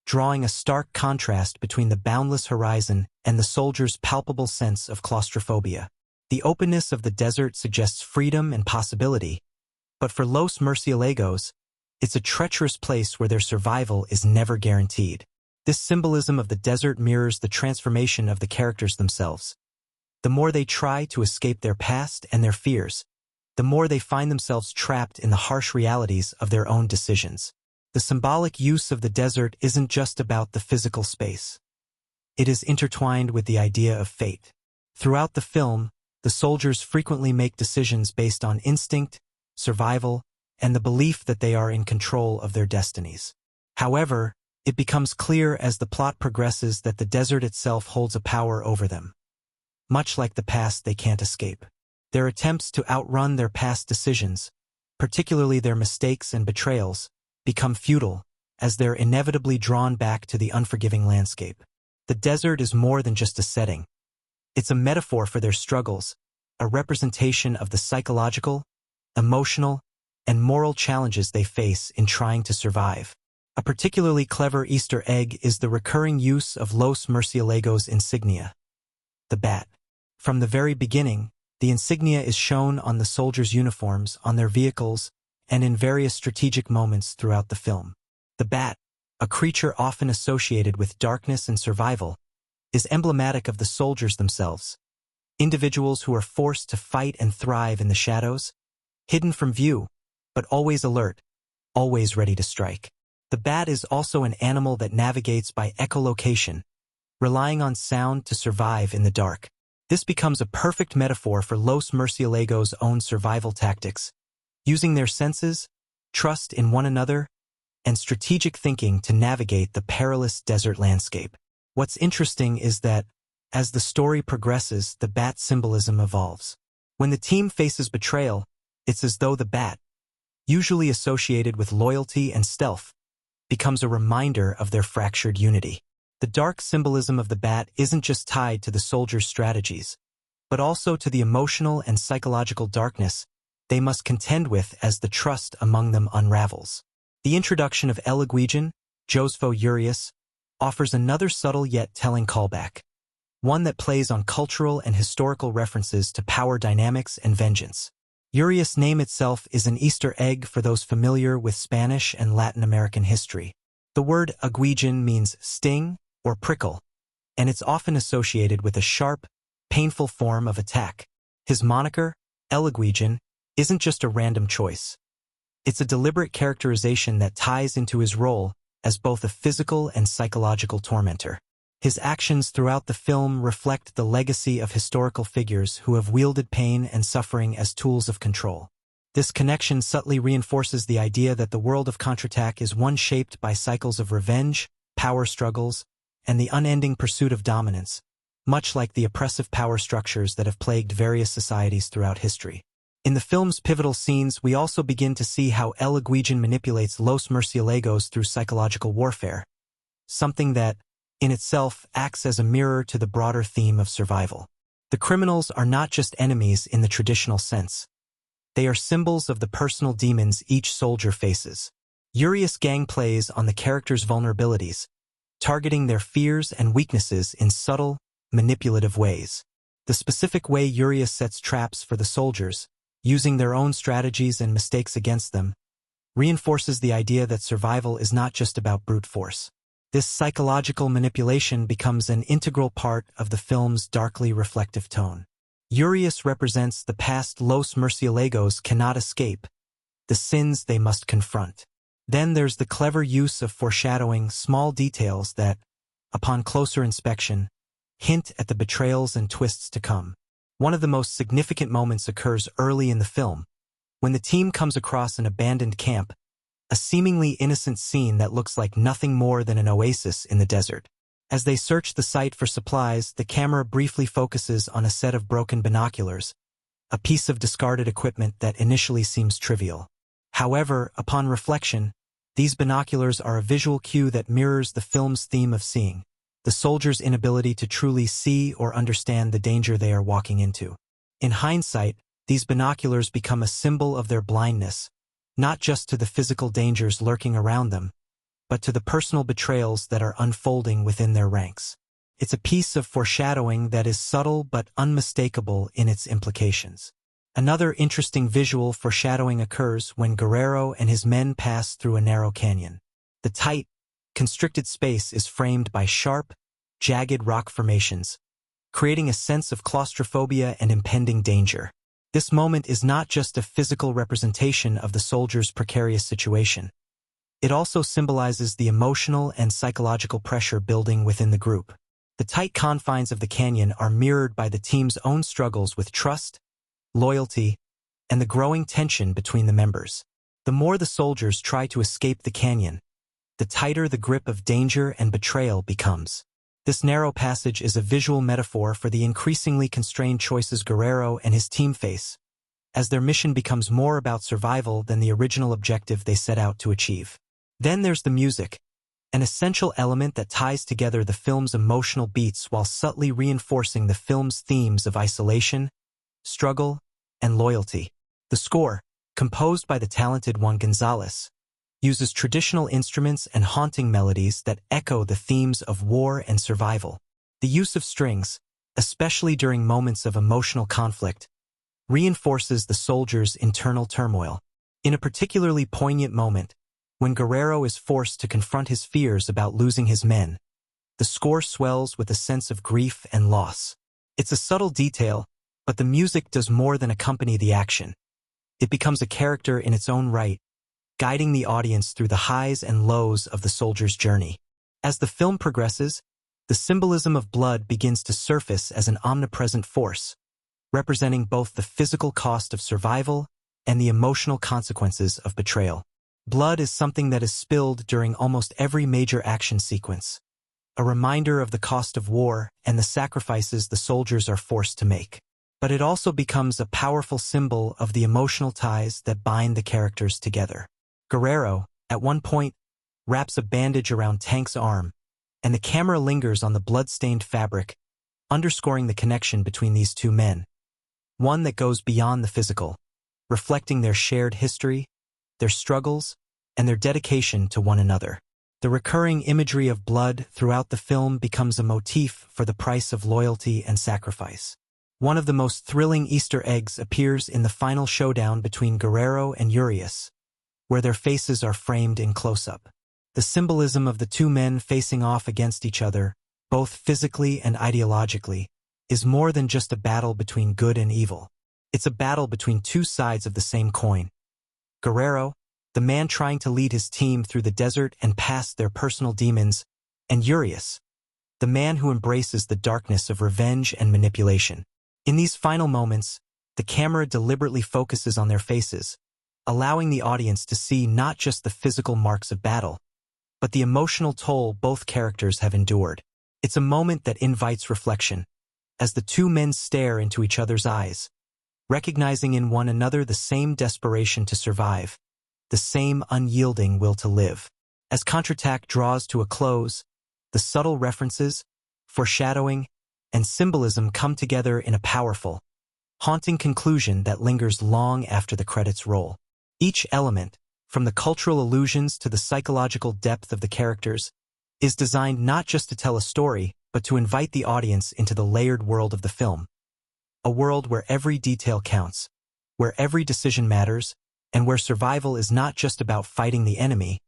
drawing a stark contrast between the boundless horizon and the soldiers' palpable sense of claustrophobia. The openness of the desert suggests freedom and possibility, but for Los Murciélagos, it's a treacherous place where their survival is never guaranteed. This symbolism of the desert mirrors the transformation of the characters themselves. The more they try to escape their past and their fears, the more they find themselves trapped in the harsh realities of their own decisions. The symbolic use of the desert isn't just about the physical space. It is intertwined with the idea of fate. Throughout the film, the soldiers frequently make decisions based on instinct, survival, and the belief that they are in control of their destinies. However, it becomes clear as the plot progresses that the desert itself holds a power over them. Much like the past they can't escape. Their attempts to outrun their past decisions, particularly their mistakes and betrayals, become futile as they're inevitably drawn back to the unforgiving landscape. The desert is more than just a setting. It's a metaphor for their struggles, a representation of the psychological, emotional, and moral challenges they face in trying to survive. A particularly clever Easter egg is the recurring use of Los Murciélagos insignia, the bat. From the very beginning, the insignia is shown on the soldiers' uniforms, on their vehicles, and in various strategic moments throughout the film. The bat, a creature often associated with darkness and survival, is emblematic of the soldiers themselves, individuals who are forced to fight and thrive in the shadows, hidden from view, but always alert, always ready to strike. The bat is also an animal that navigates by echolocation, relying on sound to survive in the dark. This becomes a perfect metaphor for Los Murciélagos' own survival tactics, using their senses, trust in one another, and strategic thinking to navigate the perilous desert landscape. What's interesting is that, as the story progresses, the bat symbolism evolves. When the team faces betrayal, it's as though the bat, usually associated with loyalty and stealth, becomes a reminder of their fractured unity. The dark symbolism of the bat isn't just tied to the soldiers' strategies, but also to the emotional and psychological darkness they must contend with as the trust among them unravels. The introduction of El Aguijón, Josfo Urias, offers another subtle yet telling callback, one that plays on cultural and historical references to power dynamics and vengeance. Urias' name itself is an Easter egg for those familiar with Spanish and Latin American history. The word aguijón means sting or prickle, and it's often associated with a sharp, painful form of attack. His moniker, El Aguijón, isn't just a random choice. It's a deliberate characterization that ties into his role as both a physical and psychological tormentor. His actions throughout the film reflect the legacy of historical figures who have wielded pain and suffering as tools of control. This connection subtly reinforces the idea that the world of Contraataque is one shaped by cycles of revenge, power struggles, and the unending pursuit of dominance, much like the oppressive power structures that have plagued various societies throughout history. In the film's pivotal scenes, we also begin to see how El Aguijón manipulates Los Murciélagos through psychological warfare, something that, in itself, acts as a mirror to the broader theme of survival. The criminals are not just enemies in the traditional sense. They are symbols of the personal demons each soldier faces. Urias' gang plays on the characters' vulnerabilities, targeting their fears and weaknesses in subtle, manipulative ways. The specific way Urias sets traps for the soldiers, using their own strategies and mistakes against them, reinforces the idea that survival is not just about brute force. This psychological manipulation becomes an integral part of the film's darkly reflective tone. Urias represents the past Los Murciélagos cannot escape, the sins they must confront. Then there's the clever use of foreshadowing, small details that, upon closer inspection, hint at the betrayals and twists to come. One of the most significant moments occurs early in the film, when the team comes across an abandoned camp, a seemingly innocent scene that looks like nothing more than an oasis in the desert. As they search the site for supplies, the camera briefly focuses on a set of broken binoculars, a piece of discarded equipment that initially seems trivial. However, upon reflection, these binoculars are a visual cue that mirrors the film's theme of seeing, the soldiers' inability to truly see or understand the danger they are walking into. In hindsight, these binoculars become a symbol of their blindness, not just to the physical dangers lurking around them, but to the personal betrayals that are unfolding within their ranks. It's a piece of foreshadowing that is subtle but unmistakable in its implications. Another interesting visual foreshadowing occurs when Guerrero and his men pass through a narrow canyon. The tight, constricted space is framed by sharp, jagged rock formations, creating a sense of claustrophobia and impending danger. This moment is not just a physical representation of the soldiers' precarious situation. It also symbolizes the emotional and psychological pressure building within the group. The tight confines of the canyon are mirrored by the team's own struggles with trust, loyalty, and the growing tension between the members. The more the soldiers try to escape the canyon, the tighter the grip of danger and betrayal becomes. This narrow passage is a visual metaphor for the increasingly constrained choices Guerrero and his team face, as their mission becomes more about survival than the original objective they set out to achieve. Then there's the music, an essential element that ties together the film's emotional beats while subtly reinforcing the film's themes of isolation, struggle, and loyalty. The score, composed by the talented Juan Gonzalez, uses traditional instruments and haunting melodies that echo the themes of war and survival. The use of strings, especially during moments of emotional conflict, reinforces the soldiers' internal turmoil. In a particularly poignant moment, when Guerrero is forced to confront his fears about losing his men, the score swells with a sense of grief and loss. It's a subtle detail, but the music does more than accompany the action. It becomes a character in its own right, guiding the audience through the highs and lows of the soldier's journey. As the film progresses, the symbolism of blood begins to surface as an omnipresent force, representing both the physical cost of survival and the emotional consequences of betrayal. Blood is something that is spilled during almost every major action sequence, a reminder of the cost of war and the sacrifices the soldiers are forced to make. But it also becomes a powerful symbol of the emotional ties that bind the characters together. Guerrero, at one point, wraps a bandage around Tank's arm, and the camera lingers on the blood-stained fabric, underscoring the connection between these two men, one that goes beyond the physical, reflecting their shared history, their struggles, and their dedication to one another. The recurring imagery of blood throughout the film becomes a motif for the price of loyalty and sacrifice. One of the most thrilling Easter eggs appears in the final showdown between Guerrero and Urias, where their faces are framed in close-up. The symbolism of the two men facing off against each other, both physically and ideologically, is more than just a battle between good and evil. It's a battle between two sides of the same coin. Guerrero, the man trying to lead his team through the desert and past their personal demons, and Urias, the man who embraces the darkness of revenge and manipulation. In these final moments, the camera deliberately focuses on their faces, allowing the audience to see not just the physical marks of battle, but the emotional toll both characters have endured. It's a moment that invites reflection, as the two men stare into each other's eyes, recognizing in one another the same desperation to survive, the same unyielding will to live. As Contraataque draws to a close, the subtle references, foreshadowing, and symbolism come together in a powerful, haunting conclusion that lingers long after the credits roll. Each element, from the cultural allusions to the psychological depth of the characters, is designed not just to tell a story, but to invite the audience into the layered world of the film. A world where every detail counts, where every decision matters, and where survival is not just about fighting the enemy,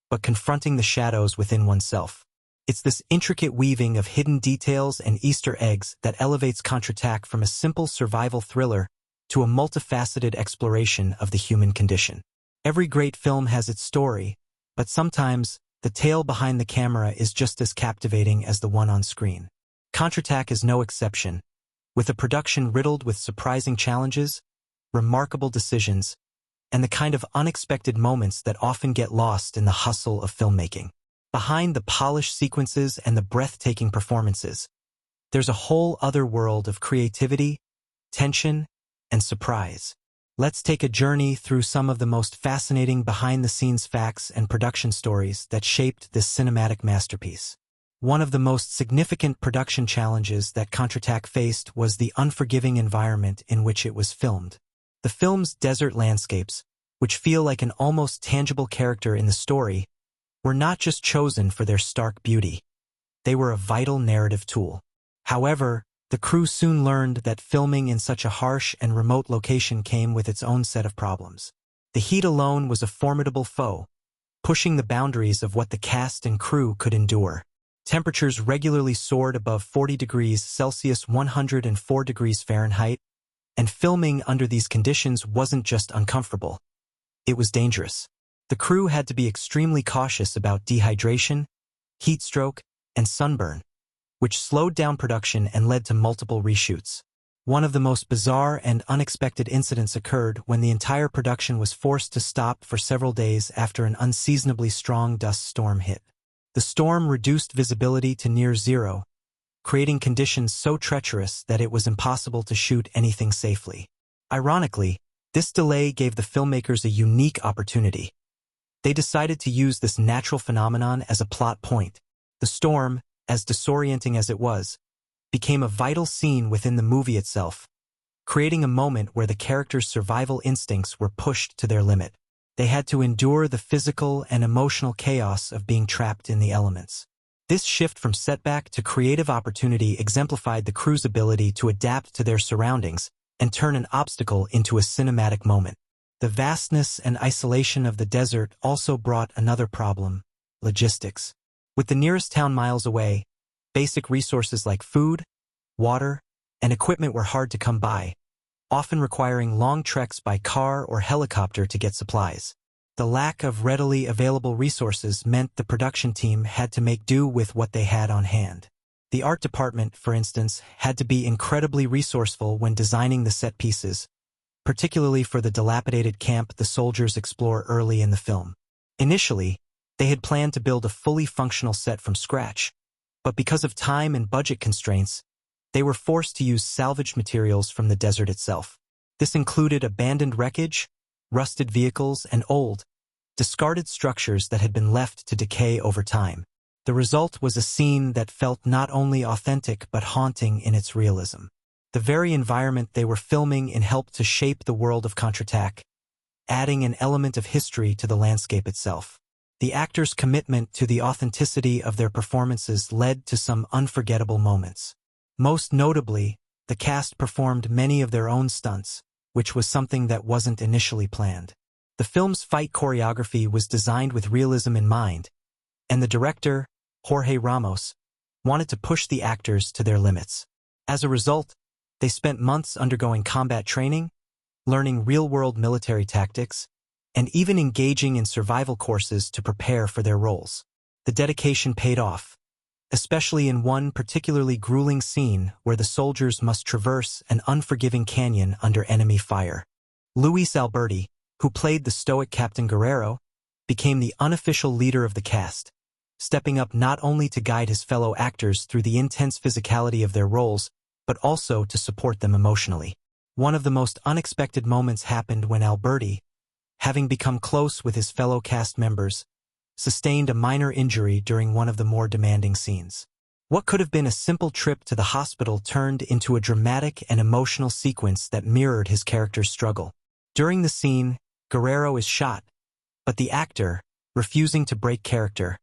but confronting the shadows within oneself. It's this intricate weaving of hidden details and Easter eggs that elevates Contraataque from a simple survival thriller to a multifaceted exploration of the human condition. Every great film has its story, but sometimes the tale behind the camera is just as captivating as the one on screen. Contraataque is no exception, with a production riddled with surprising challenges, remarkable decisions, and the kind of unexpected moments that often get lost in the hustle of filmmaking. Behind the polished sequences and the breathtaking performances, there's a whole other world of creativity, tension, and surprise. Let's take a journey through some of the most fascinating behind-the-scenes facts and production stories that shaped this cinematic masterpiece. One of the most significant production challenges that Contraataque faced was the unforgiving environment in which it was filmed. The film's desert landscapes, which feel like an almost tangible character in the story, were not just chosen for their stark beauty. They were a vital narrative tool. However, the crew soon learned that filming in such a harsh and remote location came with its own set of problems. The heat alone was a formidable foe, pushing the boundaries of what the cast and crew could endure. Temperatures regularly soared above 40 degrees Celsius 104 degrees Fahrenheit, and filming under these conditions wasn't just uncomfortable. It was dangerous. The crew had to be extremely cautious about dehydration, heat stroke, and sunburn, which slowed down production and led to multiple reshoots. One of the most bizarre and unexpected incidents occurred when the entire production was forced to stop for several days after an unseasonably strong dust storm hit. The storm reduced visibility to near zero, creating conditions so treacherous that it was impossible to shoot anything safely. Ironically, this delay gave the filmmakers a unique opportunity. They decided to use this natural phenomenon as a plot point. The storm, as disorienting as it was, became a vital scene within the movie itself, creating a moment where the characters' survival instincts were pushed to their limit. They had to endure the physical and emotional chaos of being trapped in the elements. This shift from setback to creative opportunity exemplified the crew's ability to adapt to their surroundings and turn an obstacle into a cinematic moment. The vastness and isolation of the desert also brought another problem: logistics. With the nearest town miles away, basic resources like food, water, and equipment were hard to come by, often requiring long treks by car or helicopter to get supplies. The lack of readily available resources meant the production team had to make do with what they had on hand. The art department, for instance, had to be incredibly resourceful when designing the set pieces, particularly for the dilapidated camp the soldiers explore early in the film. Initially, they had planned to build a fully functional set from scratch, but because of time and budget constraints, they were forced to use salvaged materials from the desert itself. This included abandoned wreckage, rusted vehicles, and old, discarded structures that had been left to decay over time. The result was a scene that felt not only authentic but haunting in its realism. The very environment they were filming in helped to shape the world of Contraataque, adding an element of history to the landscape itself. The actors' commitment to the authenticity of their performances led to some unforgettable moments. Most notably, the cast performed many of their own stunts, which was something that wasn't initially planned. The film's fight choreography was designed with realism in mind, and the director, Jorge Ramos, wanted to push the actors to their limits. As a result, they spent months undergoing combat training, learning real-world military tactics, and even engaging in survival courses to prepare for their roles. The dedication paid off, especially in one particularly grueling scene where the soldiers must traverse an unforgiving canyon under enemy fire. Luis Alberti, who played the stoic Captain Guerrero, became the unofficial leader of the cast, stepping up not only to guide his fellow actors through the intense physicality of their roles, but also to support them emotionally. One of the most unexpected moments happened when Alberti, having become close with his fellow cast members, sustained a minor injury during one of the more demanding scenes. What could have been a simple trip to the hospital turned into a dramatic and emotional sequence that mirrored his character's struggle. During the scene, Guerrero is shot, but the actor, refusing to break character,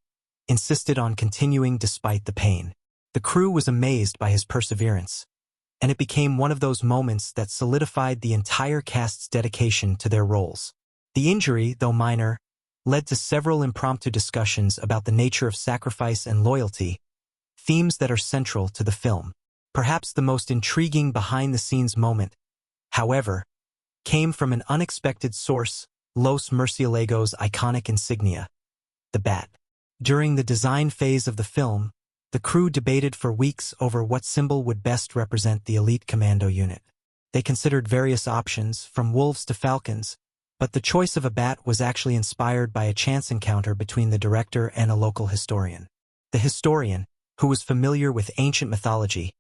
insisted on continuing despite the pain. The crew was amazed by his perseverance, and it became one of those moments that solidified the entire cast's dedication to their roles. The injury, though minor, led to several impromptu discussions about the nature of sacrifice and loyalty, themes that are central to the film. Perhaps the most intriguing behind-the-scenes moment, however, came from an unexpected source: Los Murciélagos' iconic insignia, the bat. During the design phase of the film, the crew debated for weeks over what symbol would best represent the elite commando unit. They considered various options, from wolves to falcons, but the choice of a bat was actually inspired by a chance encounter between the director and a local historian. The historian, who was familiar with ancient mythology,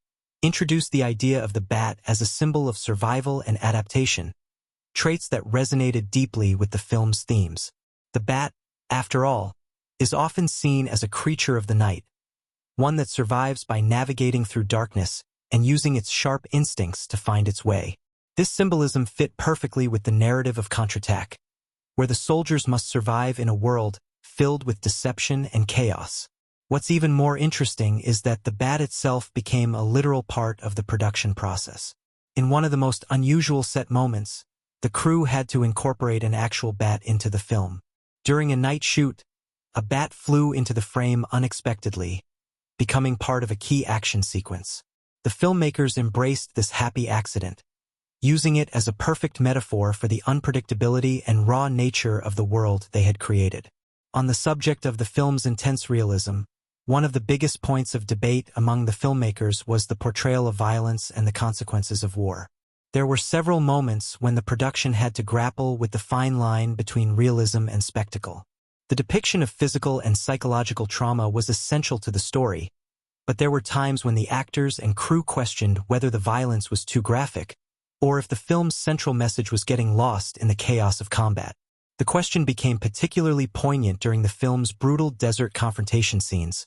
introduced the idea of the bat as a symbol of survival and adaptation, traits that resonated deeply with the film's themes. The bat, after all, is often seen as a creature of the night, one that survives by navigating through darkness and using its sharp instincts to find its way. This symbolism fit perfectly with the narrative of Contraataque, where the soldiers must survive in a world filled with deception and chaos. What's even more interesting is that the bat itself became a literal part of the production process. In one of the most unusual set moments, the crew had to incorporate an actual bat into the film. During a night shoot, a bat flew into the frame unexpectedly, becoming part of a key action sequence. The filmmakers embraced this happy accident, using it as a perfect metaphor for the unpredictability and raw nature of the world they had created. On the subject of the film's intense realism, one of the biggest points of debate among the filmmakers was the portrayal of violence and the consequences of war. There were several moments when the production had to grapple with the fine line between realism and spectacle. The depiction of physical and psychological trauma was essential to the story, but there were times when the actors and crew questioned whether the violence was too graphic, or if the film's central message was getting lost in the chaos of combat. The question became particularly poignant during the film's brutal desert confrontation scenes,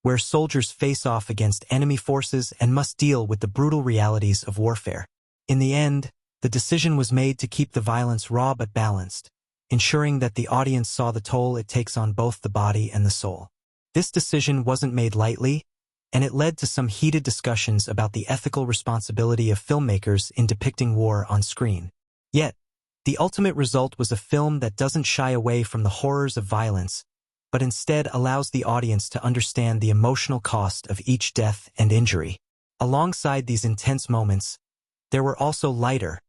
where soldiers face off against enemy forces and must deal with the brutal realities of warfare. In the end, the decision was made to keep the violence raw but balanced, ensuring that the audience saw the toll it takes on both the body and the soul. This decision wasn't made lightly, and it led to some heated discussions about the ethical responsibility of filmmakers in depicting war on screen. Yet, the ultimate result was a film that doesn't shy away from the horrors of violence, but instead allows the audience to understand the emotional cost of each death and injury. Alongside these intense moments, there were also lighter,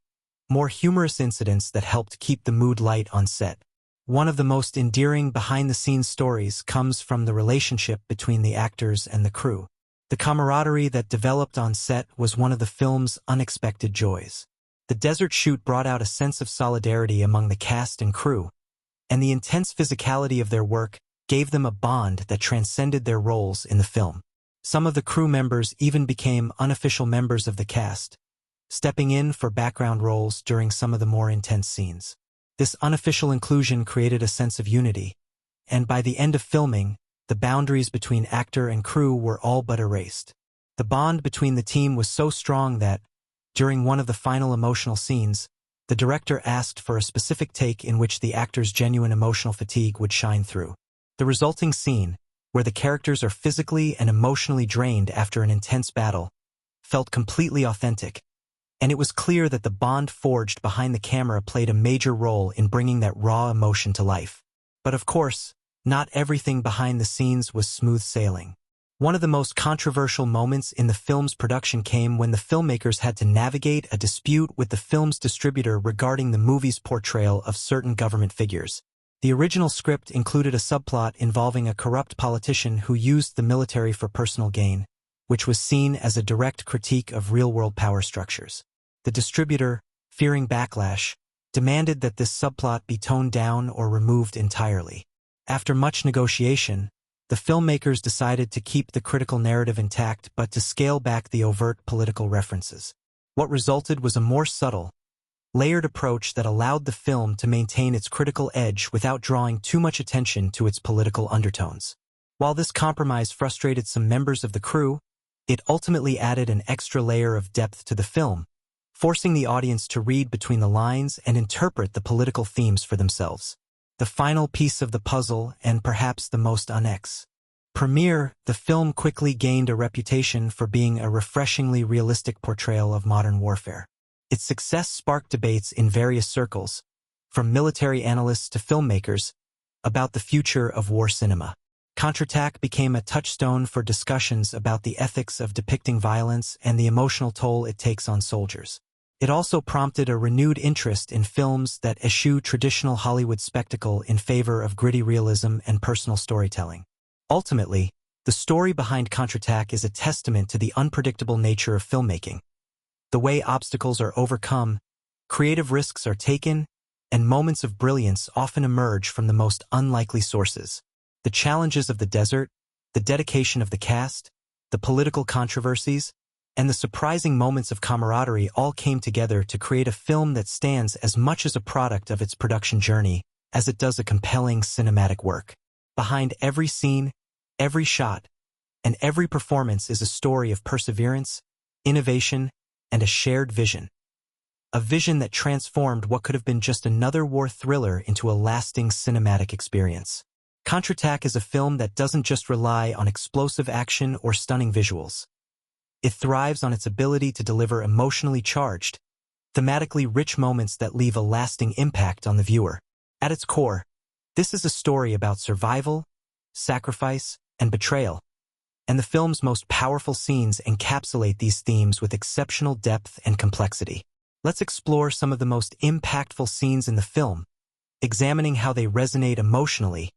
more humorous incidents that helped keep the mood light on set. One of the most endearing behind-the-scenes stories comes from the relationship between the actors and the crew. The camaraderie that developed on set was one of the film's unexpected joys. The desert shoot brought out a sense of solidarity among the cast and crew, and the intense physicality of their work gave them a bond that transcended their roles in the film. Some of the crew members even became unofficial members of the cast, stepping in for background roles during some of the more intense scenes. This unofficial inclusion created a sense of unity, and by the end of filming, the boundaries between actor and crew were all but erased. The bond between the team was so strong that, during one of the final emotional scenes, the director asked for a specific take in which the actor's genuine emotional fatigue would shine through. The resulting scene, where the characters are physically and emotionally drained after an intense battle, felt completely authentic, and it was clear that the bond forged behind the camera played a major role in bringing that raw emotion to life. But of course, not everything behind the scenes was smooth sailing. One of the most controversial moments in the film's production came when the filmmakers had to navigate a dispute with the film's distributor regarding the movie's portrayal of certain government figures. The original script included a subplot involving a corrupt politician who used the military for personal gain, which was seen as a direct critique of real-world power structures. The distributor, fearing backlash, demanded that this subplot be toned down or removed entirely. After much negotiation, the filmmakers decided to keep the critical narrative intact but to scale back the overt political references. What resulted was a more subtle, layered approach that allowed the film to maintain its critical edge without drawing too much attention to its political undertones. While this compromise frustrated some members of the crew, it ultimately added an extra layer of depth to the film, forcing the audience to read between the lines and interpret the political themes for themselves. The final piece of the puzzle, and perhaps the most premiere, the film quickly gained a reputation for being a refreshingly realistic portrayal of modern warfare. Its success sparked debates in various circles, from military analysts to filmmakers, about the future of war cinema. Contraataque became a touchstone for discussions about the ethics of depicting violence and the emotional toll it takes on soldiers. It also prompted a renewed interest in films that eschew traditional Hollywood spectacle in favor of gritty realism and personal storytelling. Ultimately, the story behind Contraataque is a testament to the unpredictable nature of filmmaking. The way obstacles are overcome, creative risks are taken, and moments of brilliance often emerge from the most unlikely sources. The challenges of the desert, the dedication of the cast, the political controversies, and the surprising moments of camaraderie all came together to create a film that stands as much as a product of its production journey as it does a compelling cinematic work. Behind every scene, every shot, and every performance is a story of perseverance, innovation, and a shared vision. A vision that transformed what could have been just another war thriller into a lasting cinematic experience. Counterattack is a film that doesn't just rely on explosive action or stunning visuals. It thrives on its ability to deliver emotionally charged, thematically rich moments that leave a lasting impact on the viewer. At its core, this is a story about survival, sacrifice, and betrayal, and the film's most powerful scenes encapsulate these themes with exceptional depth and complexity. Let's explore some of the most impactful scenes in the film, examining how they resonate emotionally,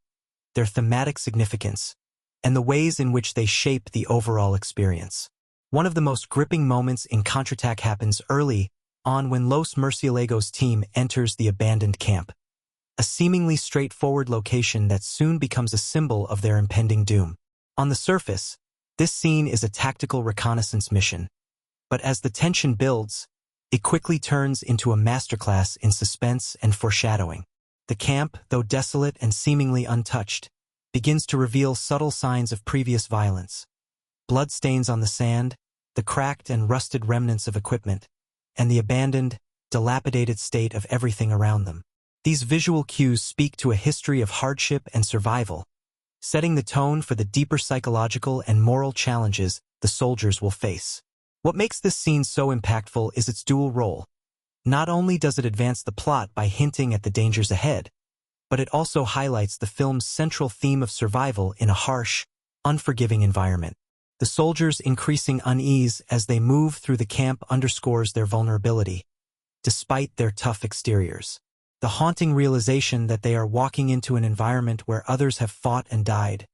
their thematic significance, and the ways in which they shape the overall experience. One of the most gripping moments in Contraataque happens early on when Los Murciélagos' team enters the abandoned camp, a seemingly straightforward location that soon becomes a symbol of their impending doom. On the surface, this scene is a tactical reconnaissance mission, but as the tension builds, it quickly turns into a masterclass in suspense and foreshadowing. The camp, though desolate and seemingly untouched, begins to reveal subtle signs of previous violence. Bloodstains on the sand, the cracked and rusted remnants of equipment, and the abandoned, dilapidated state of everything around them. These visual cues speak to a history of hardship and survival, setting the tone for the deeper psychological and moral challenges the soldiers will face. What makes this scene so impactful is its dual role. Not only does it advance the plot by hinting at the dangers ahead, but it also highlights the film's central theme of survival in a harsh, unforgiving environment. The soldiers' increasing unease as they move through the camp underscores their vulnerability, despite their tough exteriors. The haunting realization that they are walking into an environment where others have fought and died,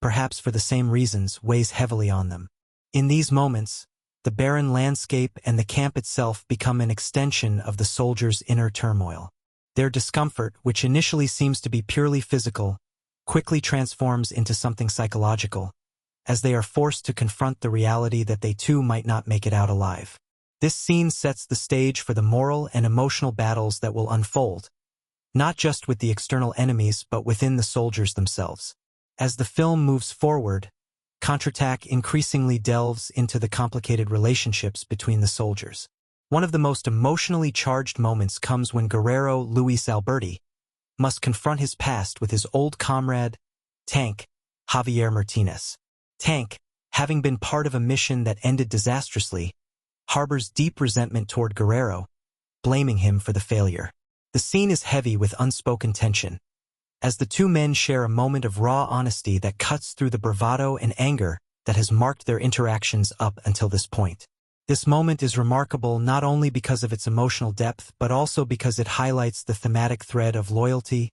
perhaps for the same reasons, weighs heavily on them. In these moments, the barren landscape and the camp itself become an extension of the soldiers' inner turmoil. Their discomfort, which initially seems to be purely physical, quickly transforms into something psychological, as they are forced to confront the reality that they too might not make it out alive. This scene sets the stage for the moral and emotional battles that will unfold, not just with the external enemies but within the soldiers themselves. As the film moves forward, Contraataque increasingly delves into the complicated relationships between the soldiers. One of the most emotionally charged moments comes when Guerrero Luis Alberti must confront his past with his old comrade, Tank Javier Martinez. Tank, having been part of a mission that ended disastrously, harbors deep resentment toward Guerrero, blaming him for the failure. The scene is heavy with unspoken tension, as the two men share a moment of raw honesty that cuts through the bravado and anger that has marked their interactions up until this point. This moment is remarkable not only because of its emotional depth but also because it highlights the thematic thread of loyalty,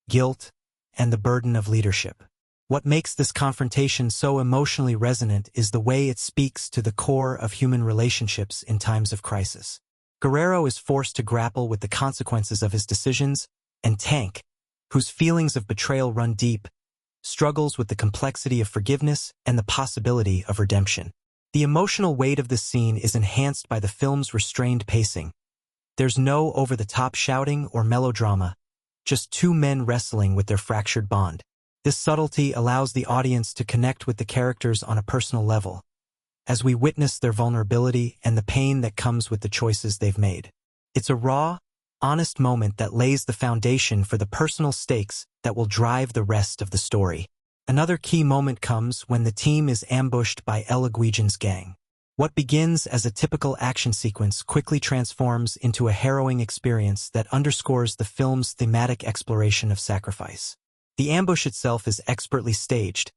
guilt, and the burden of leadership. What makes this confrontation so emotionally resonant is the way it speaks to the core of human relationships in times of crisis. Guerrero is forced to grapple with the consequences of his decisions, and Tank, whose feelings of betrayal run deep, struggles with the complexity of forgiveness and the possibility of redemption. The emotional weight of this scene is enhanced by the film's restrained pacing. There's no over-the-top shouting or melodrama, just two men wrestling with their fractured bond. This subtlety allows the audience to connect with the characters on a personal level, as we witness their vulnerability and the pain that comes with the choices they've made. It's a raw, honest moment that lays the foundation for the personal stakes that will drive the rest of the story. Another key moment comes when the team is ambushed by El Aguijan's gang. What begins as a typical action sequence quickly transforms into a harrowing experience that underscores the film's thematic exploration of sacrifice. The ambush itself is expertly staged,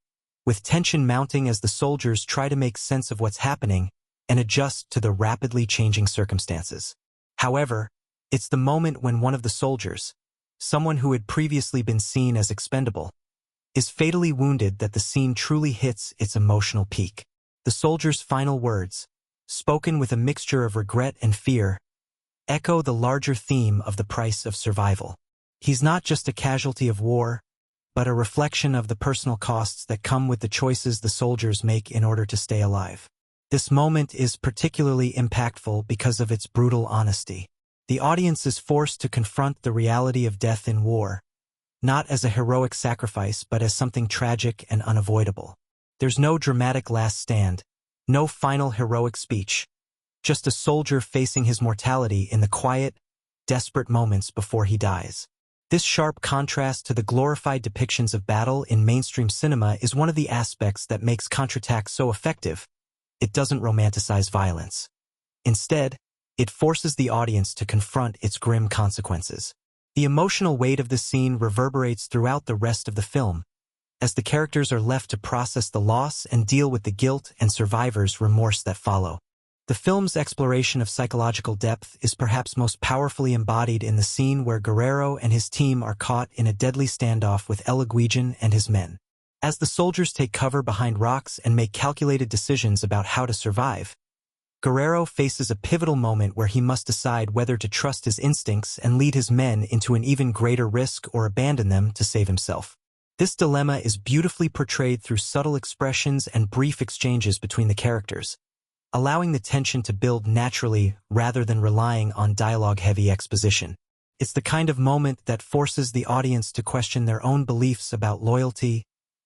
with tension mounting as the soldiers try to make sense of what's happening and adjust to the rapidly changing circumstances. However, it's the moment when one of the soldiers, someone who had previously been seen as expendable, is fatally wounded that the scene truly hits its emotional peak. The soldier's final words, spoken with a mixture of regret and fear, echo the larger theme of the price of survival. He's not just a casualty of war, but a reflection of the personal costs that come with the choices the soldiers make in order to stay alive. This moment is particularly impactful because of its brutal honesty. The audience is forced to confront the reality of death in war, not as a heroic sacrifice but as something tragic and unavoidable. There's no dramatic last stand, no final heroic speech, just a soldier facing his mortality in the quiet, desperate moments before he dies. This sharp contrast to the glorified depictions of battle in mainstream cinema is one of the aspects that makes Contraataque so effective. It doesn't romanticize violence. Instead, it forces the audience to confront its grim consequences. The emotional weight of the scene reverberates throughout the rest of the film, as the characters are left to process the loss and deal with the guilt and survivor's remorse that follow. The film's exploration of psychological depth is perhaps most powerfully embodied in the scene where Guerrero and his team are caught in a deadly standoff with El Aguijón and his men. As the soldiers take cover behind rocks and make calculated decisions about how to survive, Guerrero faces a pivotal moment where he must decide whether to trust his instincts and lead his men into an even greater risk or abandon them to save himself. This dilemma is beautifully portrayed through subtle expressions and brief exchanges between the characters, allowing the tension to build naturally rather than relying on dialogue-heavy exposition. It's the kind of moment that forces the audience to question their own beliefs about loyalty,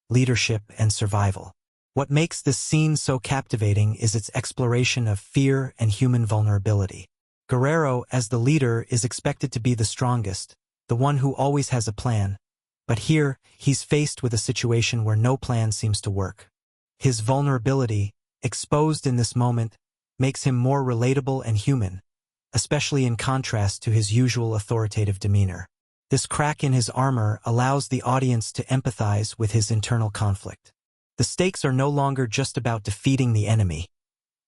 leadership, and survival. What makes this scene so captivating is its exploration of fear and human vulnerability. Guerrero, as the leader, is expected to be the strongest, the one who always has a plan. But here, he's faced with a situation where no plan seems to work. His vulnerability, exposed in this moment, makes him more relatable and human, especially in contrast to his usual authoritative demeanor. This crack in his armor allows the audience to empathize with his internal conflict. The stakes are no longer just about defeating the enemy.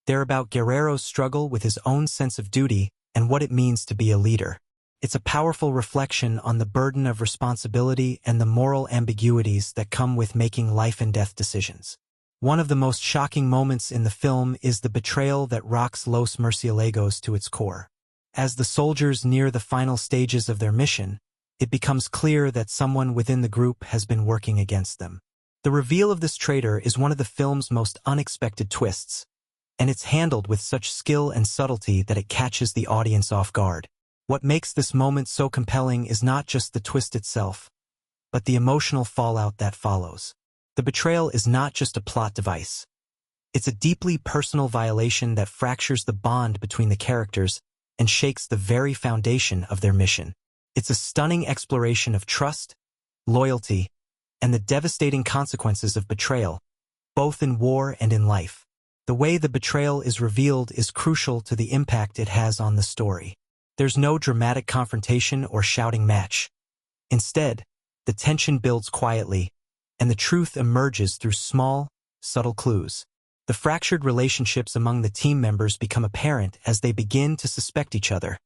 They're about Guerrero's struggle with his own sense of duty and what it means to be a leader. It's a powerful reflection on the burden of responsibility and the moral ambiguities that come with making life-and-death decisions. One of the most shocking moments in the film is the betrayal that rocks Los Murciélagos to its core. As the soldiers near the final stages of their mission, it becomes clear that someone within the group has been working against them. The reveal of this traitor is one of the film's most unexpected twists, and it's handled with such skill and subtlety that it catches the audience off guard. What makes this moment so compelling is not just the twist itself, but the emotional fallout that follows. The betrayal is not just a plot device. It's a deeply personal violation that fractures the bond between the characters and shakes the very foundation of their mission. It's a stunning exploration of trust, loyalty, and the devastating consequences of betrayal, both in war and in life. The way the betrayal is revealed is crucial to the impact it has on the story. There's no dramatic confrontation or shouting match. Instead, the tension builds quietly, and the truth emerges through small, subtle clues. The fractured relationships among the team members become apparent as they begin to suspect each other,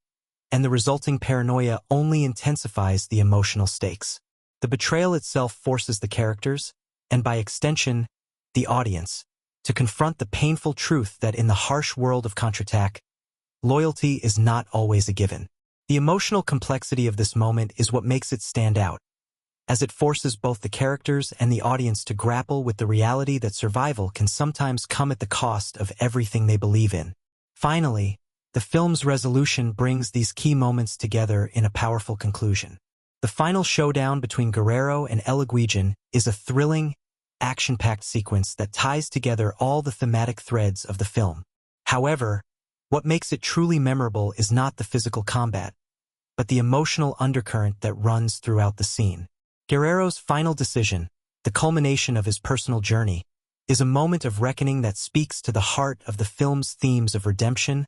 and the resulting paranoia only intensifies the emotional stakes. The betrayal itself forces the characters, and by extension, the audience, to confront the painful truth that in the harsh world of Contraataque, loyalty is not always a given. The emotional complexity of this moment is what makes it stand out, as it forces both the characters and the audience to grapple with the reality that survival can sometimes come at the cost of everything they believe in. Finally, the film's resolution brings these key moments together in a powerful conclusion. The final showdown between Guerrero and El Aguijón is a thrilling, action-packed sequence that ties together all the thematic threads of the film. However, what makes it truly memorable is not the physical combat, but the emotional undercurrent that runs throughout the scene. Guerrero's final decision, the culmination of his personal journey, is a moment of reckoning that speaks to the heart of the film's themes of redemption,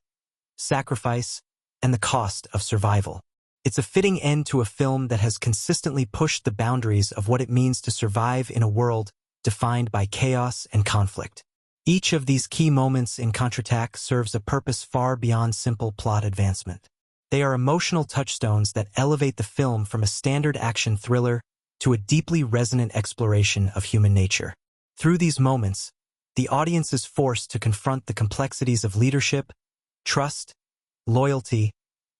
sacrifice, and the cost of survival. It's a fitting end to a film that has consistently pushed the boundaries of what it means to survive in a world defined by chaos and conflict. Each of these key moments in Contraataque serves a purpose far beyond simple plot advancement. They are emotional touchstones that elevate the film from a standard action thriller to a deeply resonant exploration of human nature. Through these moments, the audience is forced to confront the complexities of leadership, trust, loyalty,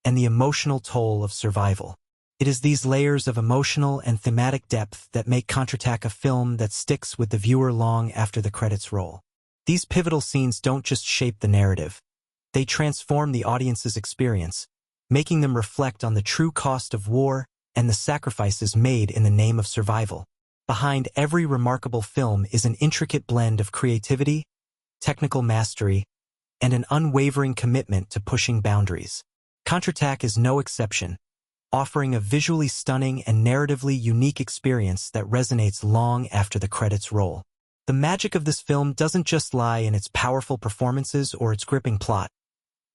and the emotional toll of survival. It is these layers of emotional and thematic depth that make Contraataque a film that sticks with the viewer long after the credits roll. These pivotal scenes don't just shape the narrative. They transform the audience's experience, making them reflect on the true cost of war and the sacrifices made in the name of survival. Behind every remarkable film is an intricate blend of creativity, technical mastery, and an unwavering commitment to pushing boundaries. Contraataque is no exception, offering a visually stunning and narratively unique experience that resonates long after the credits roll. The magic of this film doesn't just lie in its powerful performances or its gripping plot.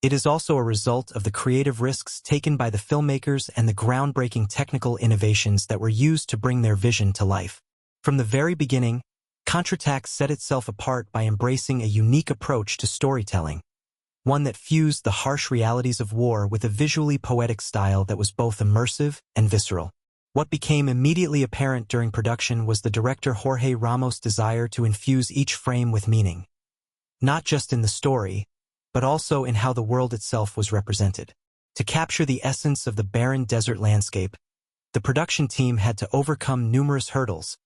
It is also a result of the creative risks taken by the filmmakers and the groundbreaking technical innovations that were used to bring their vision to life. From the very beginning, Contraataque set itself apart by embracing a unique approach to storytelling, one that fused the harsh realities of war with a visually poetic style that was both immersive and visceral. What became immediately apparent during production was the director Jorge Ramos' desire to infuse each frame with meaning, not just in the story, but also in how the world itself was represented. To capture the essence of the barren desert landscape, the production team had to overcome numerous hurdles,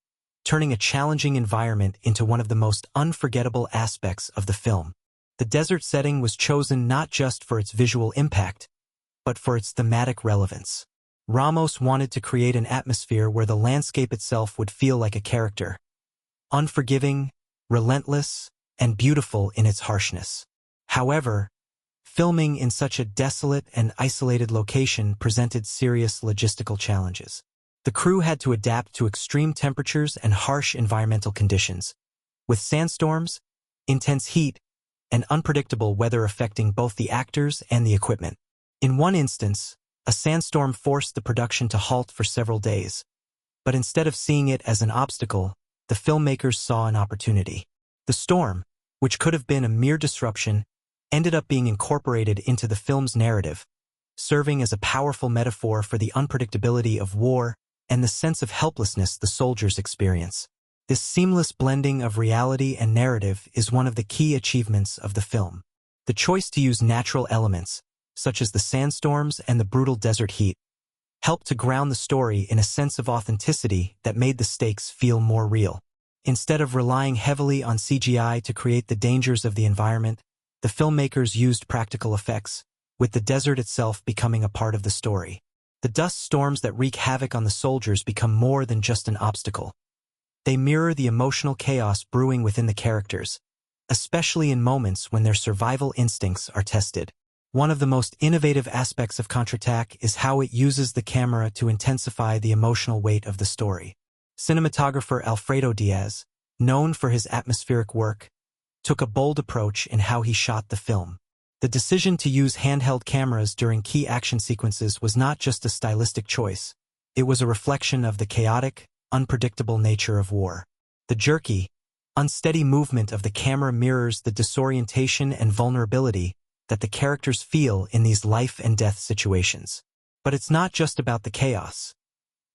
turning a challenging environment into one of the most unforgettable aspects of the film. The desert setting was chosen not just for its visual impact, but for its thematic relevance. Ramos wanted to create an atmosphere where the landscape itself would feel like a character, unforgiving, relentless, and beautiful in its harshness. However, filming in such a desolate and isolated location presented serious logistical challenges. The crew had to adapt to extreme temperatures and harsh environmental conditions, with sandstorms, intense heat, and unpredictable weather affecting both the actors and the equipment. In one instance, a sandstorm forced the production to halt for several days, but instead of seeing it as an obstacle, the filmmakers saw an opportunity. The storm, which could have been a mere disruption, ended up being incorporated into the film's narrative, serving as a powerful metaphor for the unpredictability of war and the sense of helplessness the soldiers experience. This seamless blending of reality and narrative is one of the key achievements of the film. The choice to use natural elements, such as the sandstorms and the brutal desert heat, helped to ground the story in a sense of authenticity that made the stakes feel more real. Instead of relying heavily on CGI to create the dangers of the environment, the filmmakers used practical effects, with the desert itself becoming a part of the story. The dust storms that wreak havoc on the soldiers become more than just an obstacle. They mirror the emotional chaos brewing within the characters, especially in moments when their survival instincts are tested. One of the most innovative aspects of Contraataque is how it uses the camera to intensify the emotional weight of the story. Cinematographer Alfredo Diaz, known for his atmospheric work, took a bold approach in how he shot the film. The decision to use handheld cameras during key action sequences was not just a stylistic choice. It was a reflection of the chaotic, unpredictable nature of war. The jerky, unsteady movement of the camera mirrors the disorientation and vulnerability that the characters feel in these life-and-death situations. But it's not just about the chaos.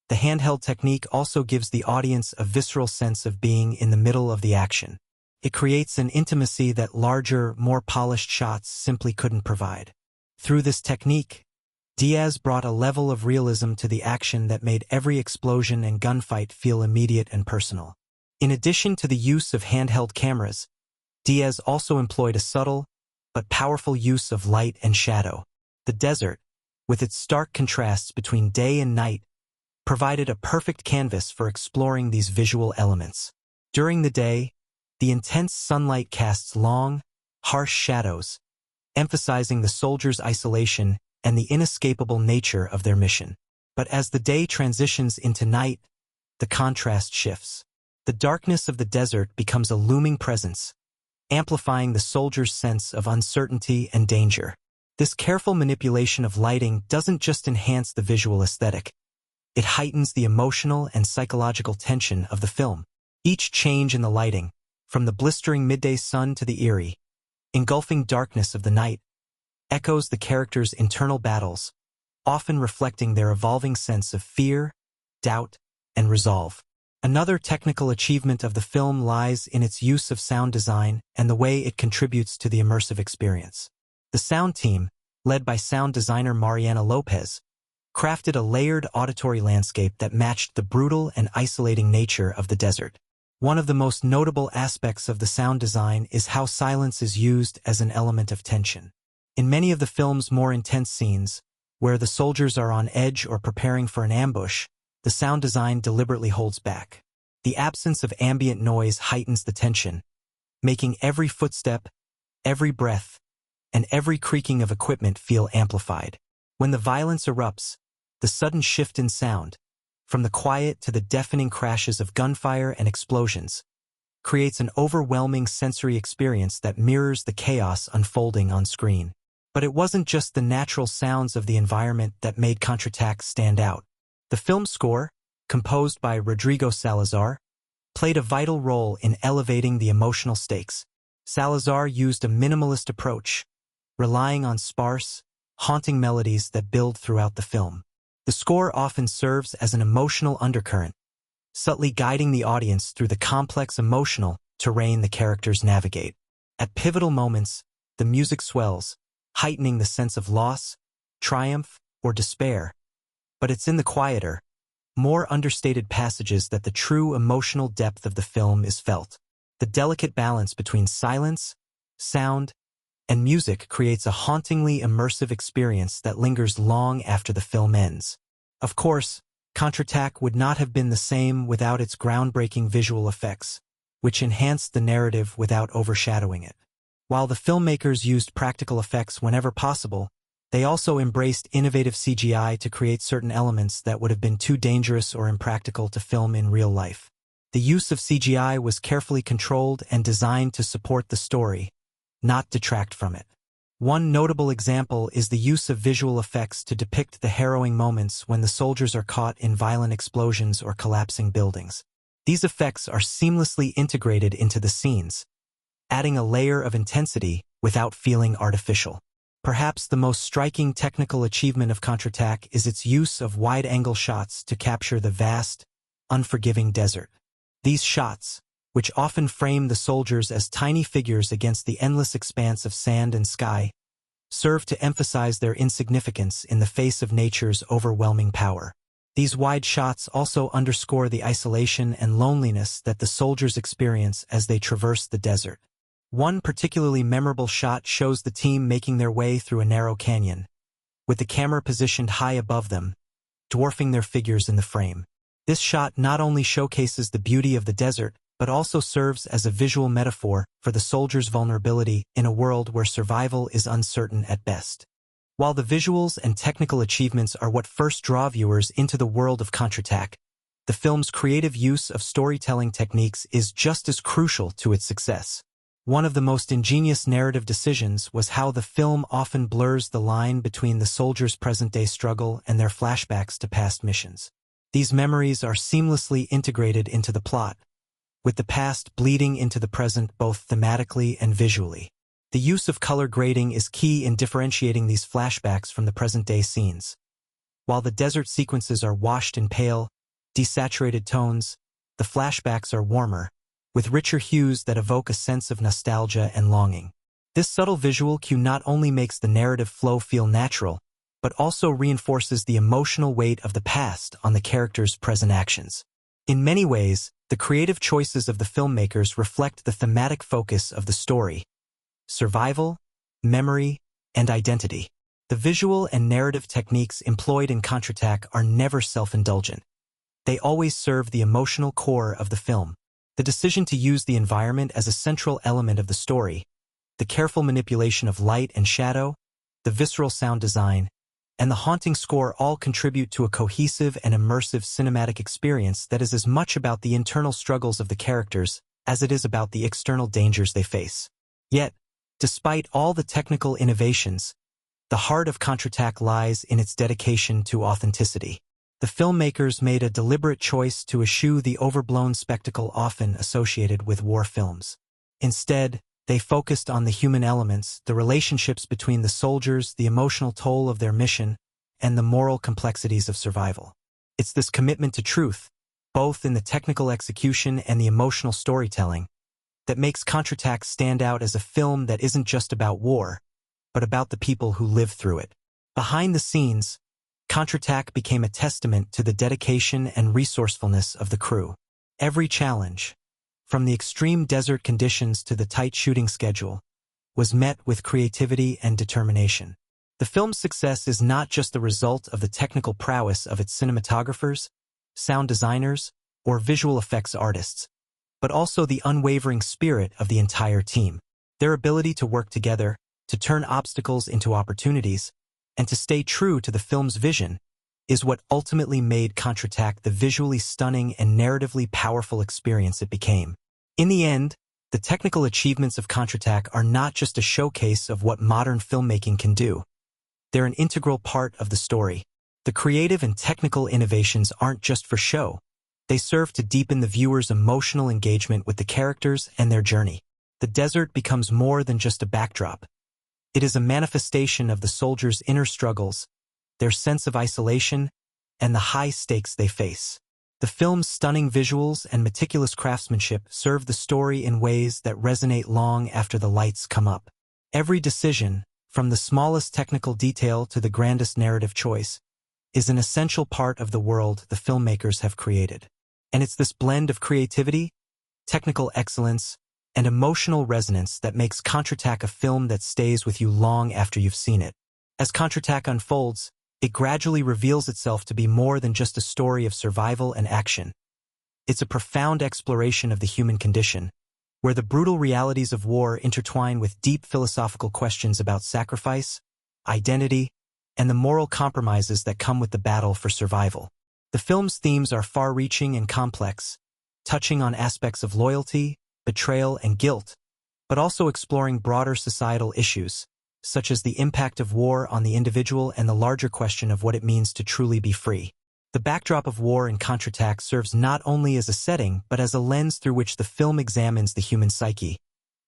The handheld technique also gives the audience a visceral sense of being in the middle of the action. It creates an intimacy that larger, more polished shots simply couldn't provide. Through this technique, Diaz brought a level of realism to the action that made every explosion and gunfight feel immediate and personal. In addition to the use of handheld cameras, Diaz also employed a subtle, but powerful use of light and shadow. The desert, with its stark contrasts between day and night, provided a perfect canvas for exploring these visual elements. During the day, the intense sunlight casts long, harsh shadows, emphasizing the soldiers' isolation and the inescapable nature of their mission. But as the day transitions into night, the contrast shifts. The darkness of the desert becomes a looming presence, amplifying the soldiers' sense of uncertainty and danger. This careful manipulation of lighting doesn't just enhance the visual aesthetic. It heightens the emotional and psychological tension of the film. Each change in the lighting, from the blistering midday sun to the eerie, engulfing darkness of the night, echoes the characters' internal battles, often reflecting their evolving sense of fear, doubt, and resolve. Another technical achievement of the film lies in its use of sound design and the way it contributes to the immersive experience. The sound team, led by sound designer Mariana Lopez, crafted a layered auditory landscape that matched the brutal and isolating nature of the desert. One of the most notable aspects of the sound design is how silence is used as an element of tension. In many of the film's more intense scenes, where the soldiers are on edge or preparing for an ambush, the sound design deliberately holds back. The absence of ambient noise heightens the tension, making every footstep, every breath, and every creaking of equipment feel amplified. When the violence erupts, the The sudden shift in sound, from the quiet to the deafening crashes of gunfire and explosions, creates an overwhelming sensory experience that mirrors the chaos unfolding on screen. But it wasn't just the natural sounds of the environment that made Contraataque stand out. The film score, composed by Rodrigo Salazar, played a vital role in elevating the emotional stakes. Salazar used a minimalist approach, relying on sparse, haunting melodies that build throughout the film. The score often serves as an emotional undercurrent, subtly guiding the audience through the complex emotional terrain the characters navigate. At pivotal moments, the music swells, heightening the sense of loss, triumph, or despair. But it's in the quieter, more understated passages that the true emotional depth of the film is felt. The delicate balance between silence, sound, and music creates a hauntingly immersive experience that lingers long after the film ends. Of course, Contraataque would not have been the same without its groundbreaking visual effects, which enhanced the narrative without overshadowing it. While the filmmakers used practical effects whenever possible, they also embraced innovative CGI to create certain elements that would have been too dangerous or impractical to film in real life. The use of CGI was carefully controlled and designed to support the story, not detract from it. One notable example is the use of visual effects to depict the harrowing moments when the soldiers are caught in violent explosions or collapsing buildings. These effects are seamlessly integrated into the scenes, adding a layer of intensity without feeling artificial. Perhaps the most striking technical achievement of Contraataque is its use of wide-angle shots to capture the vast, unforgiving desert. These shots, which often frame the soldiers as tiny figures against the endless expanse of sand and sky, serve to emphasize their insignificance in the face of nature's overwhelming power. These wide shots also underscore the isolation and loneliness that the soldiers experience as they traverse the desert. One particularly memorable shot shows the team making their way through a narrow canyon, with the camera positioned high above them, dwarfing their figures in the frame. This shot not only showcases the beauty of the desert, but also serves as a visual metaphor for the soldiers' vulnerability in a world where survival is uncertain at best. While the visuals and technical achievements are what first draw viewers into the world of Contraataque, the film's creative use of storytelling techniques is just as crucial to its success. One of the most ingenious narrative decisions was how the film often blurs the line between the soldiers' present-day struggle and their flashbacks to past missions. These memories are seamlessly integrated into the plot, with the past bleeding into the present both thematically and visually. The use of color grading is key in differentiating these flashbacks from the present-day scenes. While the desert sequences are washed in pale, desaturated tones, the flashbacks are warmer, with richer hues that evoke a sense of nostalgia and longing. This subtle visual cue not only makes the narrative flow feel natural, but also reinforces the emotional weight of the past on the characters' present actions. In many ways, the creative choices of the filmmakers reflect the thematic focus of the story: survival, memory, and identity. The visual and narrative techniques employed in Contraataque are never self-indulgent. They always serve the emotional core of the film. The decision to use the environment as a central element of the story, the careful manipulation of light and shadow, the visceral sound design, and the haunting score all contribute to a cohesive and immersive cinematic experience that is as much about the internal struggles of the characters as it is about the external dangers they face. Yet, despite all the technical innovations, the heart of Contraataque lies in its dedication to authenticity. The filmmakers made a deliberate choice to eschew the overblown spectacle often associated with war films. Instead, they focused on the human elements, the relationships between the soldiers, the emotional toll of their mission, and the moral complexities of survival. It's this commitment to truth, both in the technical execution and the emotional storytelling, that makes Contraataque stand out as a film that isn't just about war, but about the people who live through it. Behind the scenes, Contraataque became a testament to the dedication and resourcefulness of the crew. Every challenge, from the extreme desert conditions to the tight shooting schedule, was met with creativity and determination. The film's success is not just the result of the technical prowess of its cinematographers, sound designers, or visual effects artists, but also the unwavering spirit of the entire team. Their ability to work together, to turn obstacles into opportunities, and to stay true to the film's vision is what ultimately made Contraataque the visually stunning and narratively powerful experience it became. In the end, the technical achievements of Contraataque are not just a showcase of what modern filmmaking can do. They're an integral part of the story. The creative and technical innovations aren't just for show. They serve to deepen the viewer's emotional engagement with the characters and their journey. The desert becomes more than just a backdrop. It is a manifestation of the soldiers' inner struggles, their sense of isolation, and the high stakes they face. The film's stunning visuals and meticulous craftsmanship serve the story in ways that resonate long after the lights come up. Every decision, from the smallest technical detail to the grandest narrative choice, is an essential part of the world the filmmakers have created. And it's this blend of creativity, technical excellence, and emotional resonance that makes Contraataque a film that stays with you long after you've seen it. As Contraataque unfolds, it gradually reveals itself to be more than just a story of survival and action. It's a profound exploration of the human condition, where the brutal realities of war intertwine with deep philosophical questions about sacrifice, identity, and the moral compromises that come with the battle for survival. The film's themes are far-reaching and complex, touching on aspects of loyalty, betrayal, and guilt, but also exploring broader societal issues, such as the impact of war on the individual and the larger question of what it means to truly be free. The backdrop of war in Contraataque serves not only as a setting but as a lens through which the film examines the human psyche,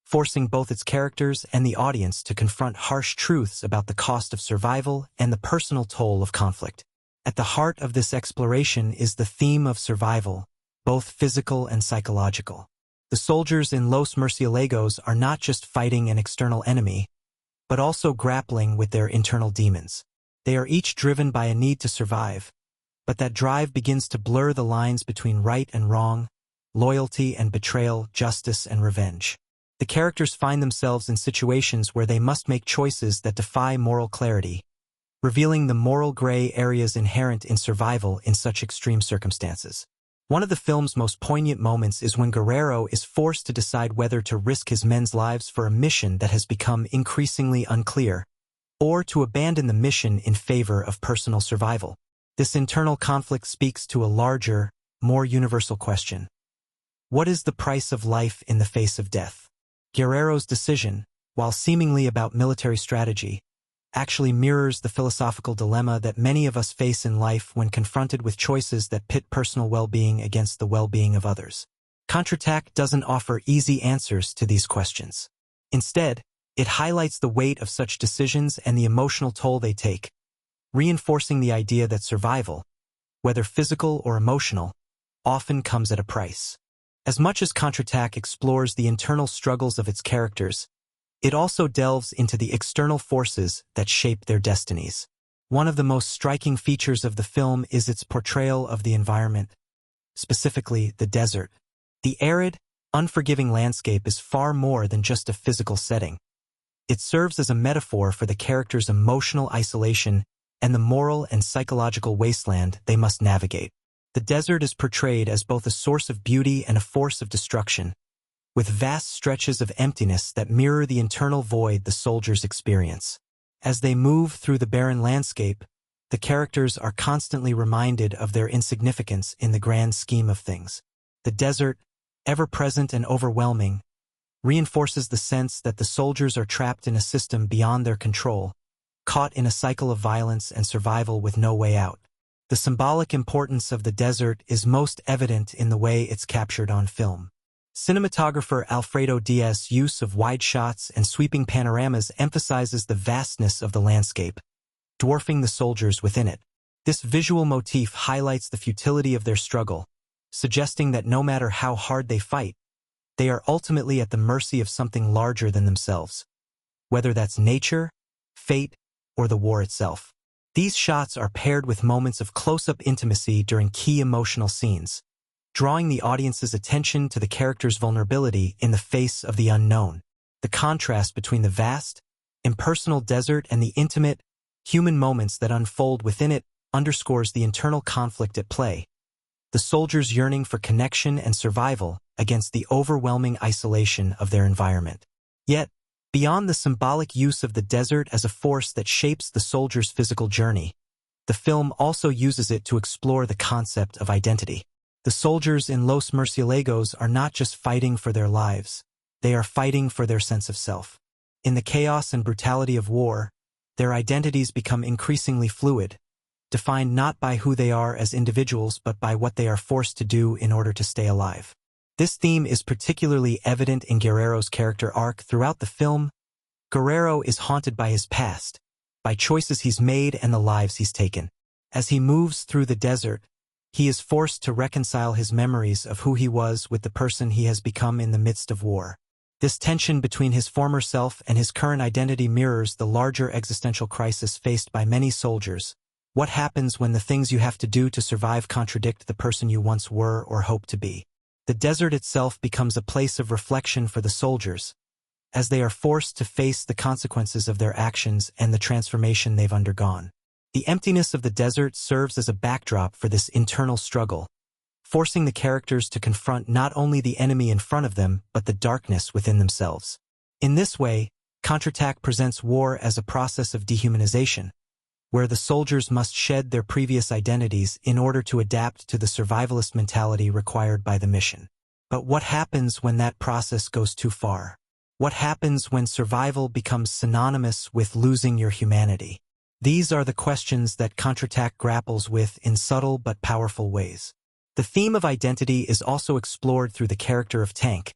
forcing both its characters and the audience to confront harsh truths about the cost of survival and the personal toll of conflict. At the heart of this exploration is the theme of survival, both physical and psychological. The soldiers in Los Murciélagos are not just fighting an external enemy, but also grappling with their internal demons. They are each driven by a need to survive, but that drive begins to blur the lines between right and wrong, loyalty and betrayal, justice and revenge. The characters find themselves in situations where they must make choices that defy moral clarity, revealing the moral gray areas inherent in survival in such extreme circumstances. One of the film's most poignant moments is when Guerrero is forced to decide whether to risk his men's lives for a mission that has become increasingly unclear, or to abandon the mission in favor of personal survival. This internal conflict speaks to a larger, more universal question. What is the price of life in the face of death? Guerrero's decision, while seemingly about military strategy, actually mirrors the philosophical dilemma that many of us face in life when confronted with choices that pit personal well-being against the well-being of others. Contraataque doesn't offer easy answers to these questions. Instead, it highlights the weight of such decisions and the emotional toll they take, reinforcing the idea that survival, whether physical or emotional, often comes at a price. As much as Contraataque explores the internal struggles of its characters, it also delves into the external forces that shape their destinies. One of the most striking features of the film is its portrayal of the environment, specifically the desert. The arid, unforgiving landscape is far more than just a physical setting. It serves as a metaphor for the characters' emotional isolation and the moral and psychological wasteland they must navigate. The desert is portrayed as both a source of beauty and a force of destruction, with vast stretches of emptiness that mirror the internal void the soldiers experience. As they move through the barren landscape, the characters are constantly reminded of their insignificance in the grand scheme of things. The desert, ever-present and overwhelming, reinforces the sense that the soldiers are trapped in a system beyond their control, caught in a cycle of violence and survival with no way out. The symbolic importance of the desert is most evident in the way it's captured on film. Cinematographer Alfredo Diaz's use of wide shots and sweeping panoramas emphasizes the vastness of the landscape, dwarfing the soldiers within it. This visual motif highlights the futility of their struggle, suggesting that no matter how hard they fight, they are ultimately at the mercy of something larger than themselves, whether that's nature, fate, or the war itself. These shots are paired with moments of close-up intimacy during key emotional scenes, drawing the audience's attention to the character's vulnerability in the face of the unknown. The contrast between the vast, impersonal desert and the intimate, human moments that unfold within it underscores the internal conflict at play, the soldiers' yearning for connection and survival against the overwhelming isolation of their environment. Yet, beyond the symbolic use of the desert as a force that shapes the soldiers' physical journey, the film also uses it to explore the concept of identity. The soldiers in Los Murciélagos are not just fighting for their lives, they are fighting for their sense of self. In the chaos and brutality of war, their identities become increasingly fluid, defined not by who they are as individuals but by what they are forced to do in order to stay alive. This theme is particularly evident in Guerrero's character arc throughout the film. Guerrero is haunted by his past, by choices he's made and the lives he's taken. As he moves through the desert, he is forced to reconcile his memories of who he was with the person he has become in the midst of war. This tension between his former self and his current identity mirrors the larger existential crisis faced by many soldiers. What happens when the things you have to do to survive contradict the person you once were or hope to be? The desert itself becomes a place of reflection for the soldiers, as they are forced to face the consequences of their actions and the transformation they've undergone. The emptiness of the desert serves as a backdrop for this internal struggle, forcing the characters to confront not only the enemy in front of them but the darkness within themselves. In this way, Contraataque presents war as a process of dehumanization, where the soldiers must shed their previous identities in order to adapt to the survivalist mentality required by the mission. But what happens when that process goes too far? What happens when survival becomes synonymous with losing your humanity? These are the questions that Contraataque grapples with in subtle but powerful ways. The theme of identity is also explored through the character of Tank,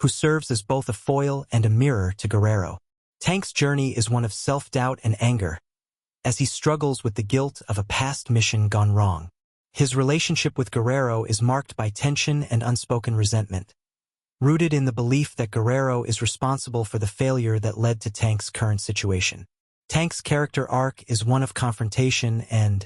who serves as both a foil and a mirror to Guerrero. Tank's journey is one of self-doubt and anger, as he struggles with the guilt of a past mission gone wrong. His relationship with Guerrero is marked by tension and unspoken resentment, rooted in the belief that Guerrero is responsible for the failure that led to Tank's current situation. Tank's character arc is one of confrontation and,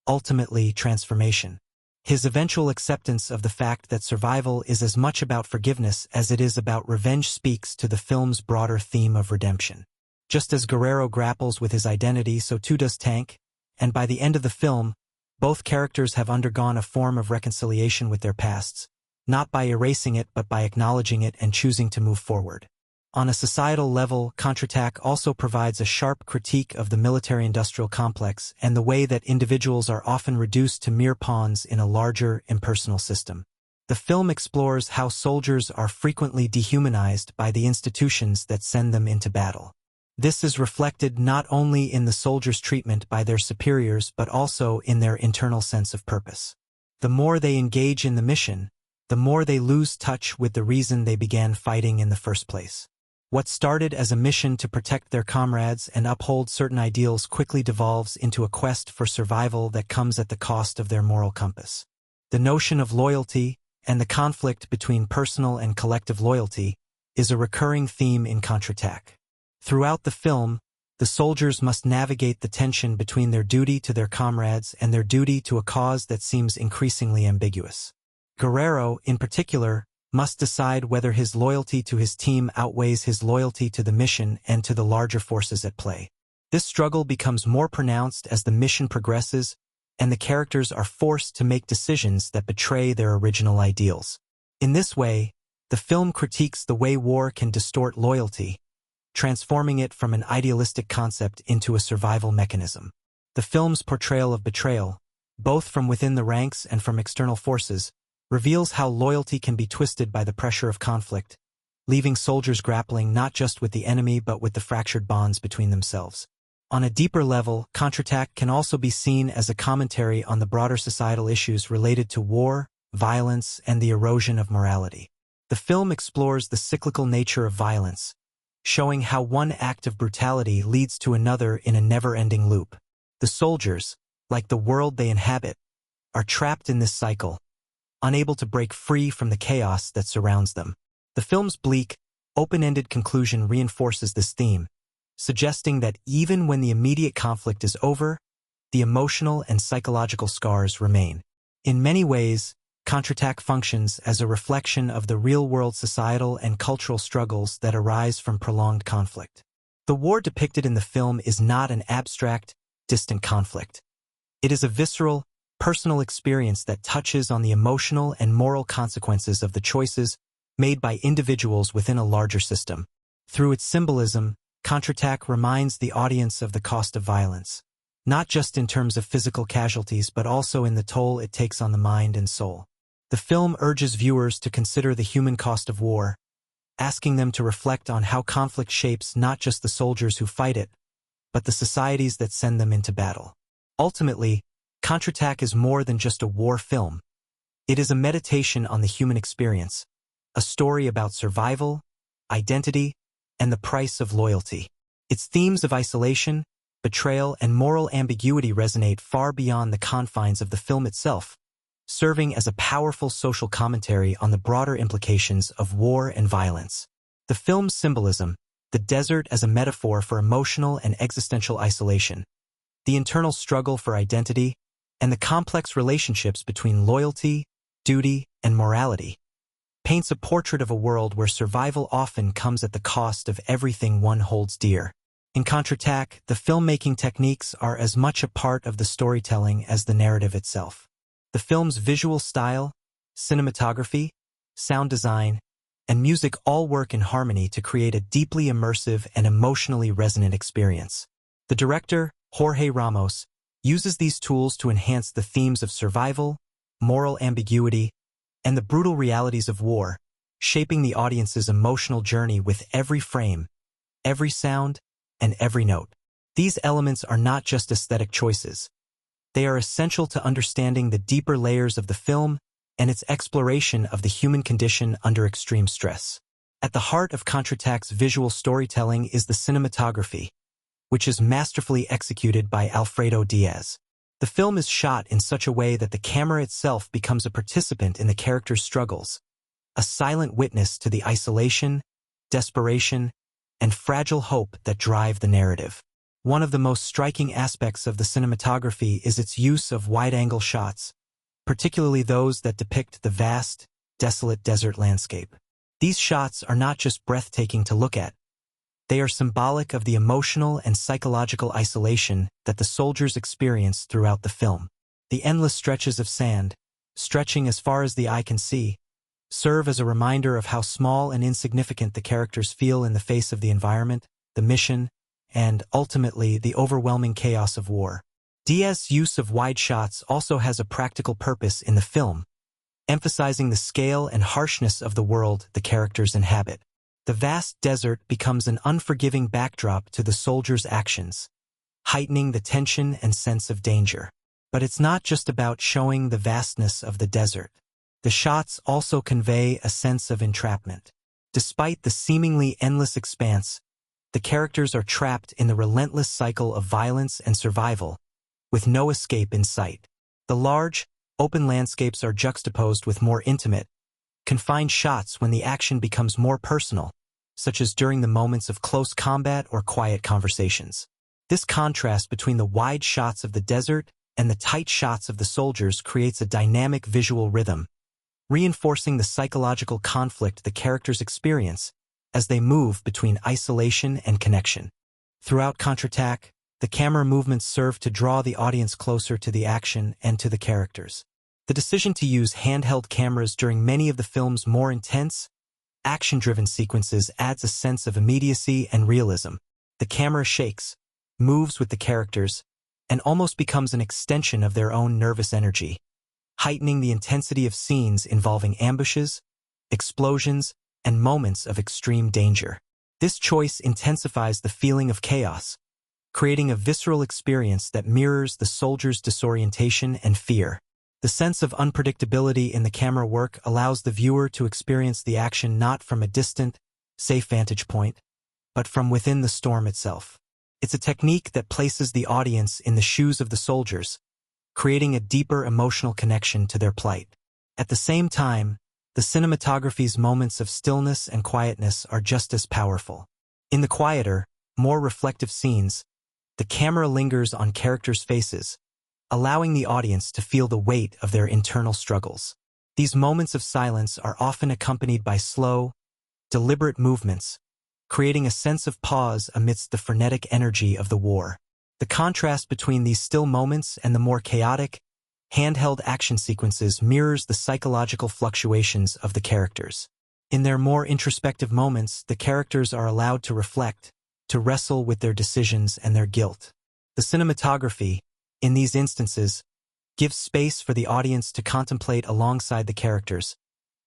ultimately, transformation. His eventual acceptance of the fact that survival is as much about forgiveness as it is about revenge speaks to the film's broader theme of redemption. Just as Guerrero grapples with his identity, so too does Tank, and by the end of the film, both characters have undergone a form of reconciliation with their pasts, not by erasing it but by acknowledging it and choosing to move forward. On a societal level, Contraataque also provides a sharp critique of the military-industrial complex and the way that individuals are often reduced to mere pawns in a larger, impersonal system. The film explores how soldiers are frequently dehumanized by the institutions that send them into battle. This is reflected not only in the soldiers' treatment by their superiors but also in their internal sense of purpose. The more they engage in the mission, the more they lose touch with the reason they began fighting in the first place. What started as a mission to protect their comrades and uphold certain ideals quickly devolves into a quest for survival that comes at the cost of their moral compass. The notion of loyalty, and the conflict between personal and collective loyalty, is a recurring theme in Contraataque. Throughout the film, the soldiers must navigate the tension between their duty to their comrades and their duty to a cause that seems increasingly ambiguous. Guerrero, in particular, must decide whether his loyalty to his team outweighs his loyalty to the mission and to the larger forces at play. This struggle becomes more pronounced as the mission progresses, and the characters are forced to make decisions that betray their original ideals. In this way, the film critiques the way war can distort loyalty, transforming it from an idealistic concept into a survival mechanism. The film's portrayal of betrayal, both from within the ranks and from external forces, reveals how loyalty can be twisted by the pressure of conflict, leaving soldiers grappling not just with the enemy but with the fractured bonds between themselves. On a deeper level, Contraataque can also be seen as a commentary on the broader societal issues related to war, violence, and the erosion of morality. The film explores the cyclical nature of violence, showing how one act of brutality leads to another in a never-ending loop. The soldiers, like the world they inhabit, are trapped in this cycle, unable to break free from the chaos that surrounds them. The film's bleak, open-ended conclusion reinforces this theme, suggesting that even when the immediate conflict is over, the emotional and psychological scars remain. In many ways, Contraataque functions as a reflection of the real-world societal and cultural struggles that arise from prolonged conflict. The war depicted in the film is not an abstract, distant conflict. It is a visceral, personal experience that touches on the emotional and moral consequences of the choices made by individuals within a larger system. Through its symbolism, Contraataque reminds the audience of the cost of violence, not just in terms of physical casualties but also in the toll it takes on the mind and soul. The film urges viewers to consider the human cost of war, asking them to reflect on how conflict shapes not just the soldiers who fight it, but the societies that send them into battle. Ultimately, Contraataque is more than just a war film. It is a meditation on the human experience, a story about survival, identity, and the price of loyalty. Its themes of isolation, betrayal, and moral ambiguity resonate far beyond the confines of the film itself, serving as a powerful social commentary on the broader implications of war and violence. The film's symbolism, the desert as a metaphor for emotional and existential isolation, the internal struggle for identity, and the complex relationships between loyalty, duty, and morality, paints a portrait of a world where survival often comes at the cost of everything one holds dear. In Contraataque, the filmmaking techniques are as much a part of the storytelling as the narrative itself. The film's visual style, cinematography, sound design, and music all work in harmony to create a deeply immersive and emotionally resonant experience. The director, Jorge Ramos, uses these tools to enhance the themes of survival, moral ambiguity, and the brutal realities of war, shaping the audience's emotional journey with every frame, every sound, and every note. These elements are not just aesthetic choices. They are essential to understanding the deeper layers of the film and its exploration of the human condition under extreme stress. At the heart of Contraataque's visual storytelling is the cinematography, which is masterfully executed by Alfredo Diaz. The film is shot in such a way that the camera itself becomes a participant in the characters' struggles, a silent witness to the isolation, desperation, and fragile hope that drive the narrative. One of the most striking aspects of the cinematography is its use of wide-angle shots, particularly those that depict the vast, desolate desert landscape. These shots are not just breathtaking to look at. They are symbolic of the emotional and psychological isolation that the soldiers experience throughout the film. The endless stretches of sand, stretching as far as the eye can see, serve as a reminder of how small and insignificant the characters feel in the face of the environment, the mission, and, ultimately, the overwhelming chaos of war. Diaz's use of wide shots also has a practical purpose in the film, emphasizing the scale and harshness of the world the characters inhabit. The vast desert becomes an unforgiving backdrop to the soldiers' actions, heightening the tension and sense of danger. But it's not just about showing the vastness of the desert. The shots also convey a sense of entrapment. Despite the seemingly endless expanse, the characters are trapped in the relentless cycle of violence and survival, with no escape in sight. The large, open landscapes are juxtaposed with more intimate, confined shots when the action becomes more personal, such as during the moments of close combat or quiet conversations. This contrast between the wide shots of the desert and the tight shots of the soldiers creates a dynamic visual rhythm, reinforcing the psychological conflict the characters experience as they move between isolation and connection. Throughout Contraataque, the camera movements serve to draw the audience closer to the action and to the characters. The decision to use handheld cameras during many of the film's more intense, action-driven sequences adds a sense of immediacy and realism. The camera shakes, moves with the characters, and almost becomes an extension of their own nervous energy, heightening the intensity of scenes involving ambushes, explosions, and moments of extreme danger. This choice intensifies the feeling of chaos, creating a visceral experience that mirrors the soldiers' disorientation and fear. The sense of unpredictability in the camera work allows the viewer to experience the action not from a distant, safe vantage point, but from within the storm itself. It's a technique that places the audience in the shoes of the soldiers, creating a deeper emotional connection to their plight. At the same time, the cinematography's moments of stillness and quietness are just as powerful. In the quieter, more reflective scenes, the camera lingers on characters' faces, allowing the audience to feel the weight of their internal struggles. These moments of silence are often accompanied by slow, deliberate movements, creating a sense of pause amidst the frenetic energy of the war. The contrast between these still moments and the more chaotic, handheld action sequences mirrors the psychological fluctuations of the characters. In their more introspective moments, the characters are allowed to reflect, to wrestle with their decisions and their guilt. The cinematography, in these instances, gives space for the audience to contemplate alongside the characters,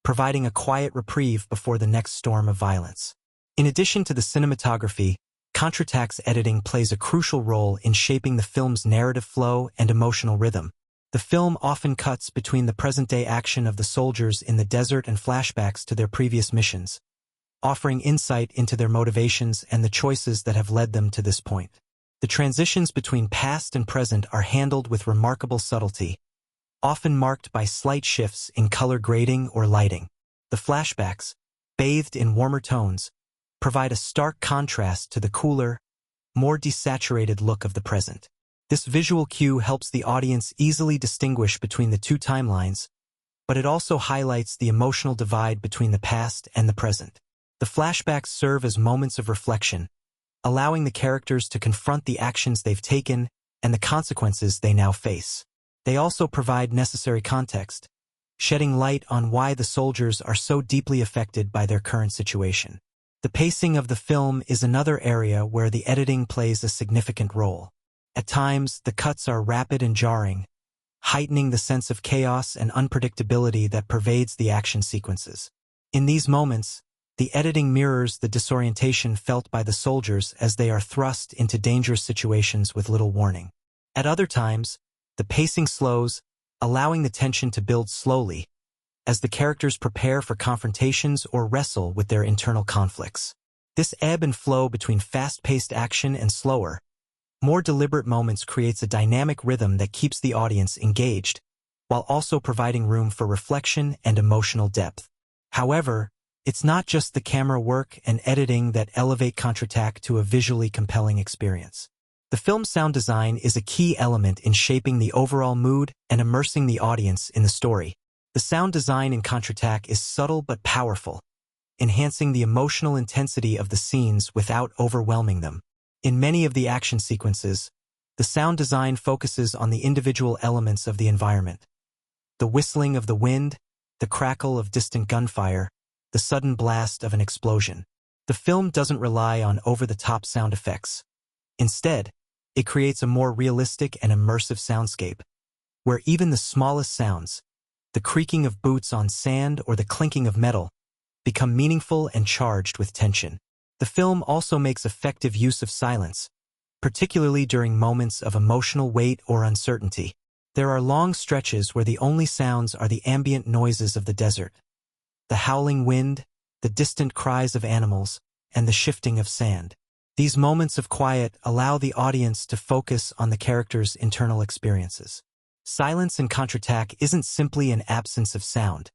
providing a quiet reprieve before the next storm of violence. In addition to the cinematography, Counterattack's editing plays a crucial role in shaping the film's narrative flow and emotional rhythm. The film often cuts between the present-day action of the soldiers in the desert and flashbacks to their previous missions, offering insight into their motivations and the choices that have led them to this point. The transitions between past and present are handled with remarkable subtlety, often marked by slight shifts in color grading or lighting. The flashbacks, bathed in warmer tones, provide a stark contrast to the cooler, more desaturated look of the present. This visual cue helps the audience easily distinguish between the two timelines, but it also highlights the emotional divide between the past and the present. The flashbacks serve as moments of reflection, allowing the characters to confront the actions they've taken and the consequences they now face. They also provide necessary context, shedding light on why the soldiers are so deeply affected by their current situation. The pacing of the film is another area where the editing plays a significant role. At times, the cuts are rapid and jarring, heightening the sense of chaos and unpredictability that pervades the action sequences. In these moments, the editing mirrors the disorientation felt by the soldiers as they are thrust into dangerous situations with little warning. At other times, the pacing slows, allowing the tension to build slowly, as the characters prepare for confrontations or wrestle with their internal conflicts. This ebb and flow between fast-paced action and slower, more deliberate moments creates a dynamic rhythm that keeps the audience engaged, while also providing room for reflection and emotional depth. However, it's not just the camera work and editing that elevate Contraataque to a visually compelling experience. The film's sound design is a key element in shaping the overall mood and immersing the audience in the story. The sound design in Contraataque is subtle but powerful, enhancing the emotional intensity of the scenes without overwhelming them. In many of the action sequences, the sound design focuses on the individual elements of the environment. The whistling of the wind, the crackle of distant gunfire, the sudden blast of an explosion. The film doesn't rely on over-the-top sound effects. Instead, it creates a more realistic and immersive soundscape, where even the smallest sounds, the creaking of boots on sand or the clinking of metal, become meaningful and charged with tension. The film also makes effective use of silence, particularly during moments of emotional weight or uncertainty. There are long stretches where the only sounds are the ambient noises of the desert, the howling wind, the distant cries of animals, and the shifting of sand. These moments of quiet allow the audience to focus on the characters' internal experiences. Silence in Contraataque isn't simply an absence of sound.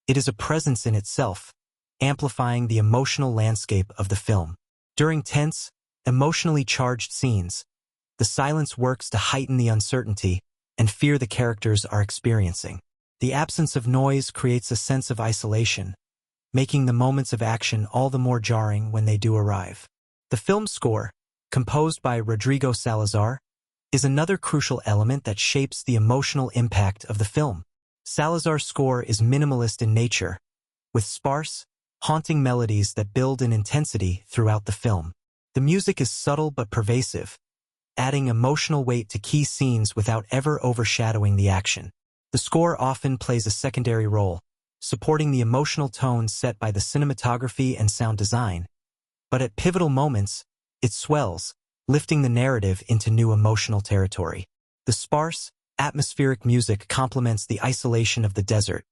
It is a presence in itself, amplifying the emotional landscape of the film. During tense, emotionally charged scenes, the silence works to heighten the uncertainty and fear the characters are experiencing. The absence of noise creates a sense of isolation, making the moments of action all the more jarring when they do arrive. The film's score, composed by Rodrigo Salazar, is another crucial element that shapes the emotional impact of the film. Salazar's score is minimalist in nature, with sparse, haunting melodies that build in intensity throughout the film. The music is subtle but pervasive, adding emotional weight to key scenes without ever overshadowing the action. The score often plays a secondary role, supporting the emotional tone set by the cinematography and sound design. But at pivotal moments, it swells, lifting the narrative into new emotional territory. The sparse, atmospheric music complements the isolation of the desert,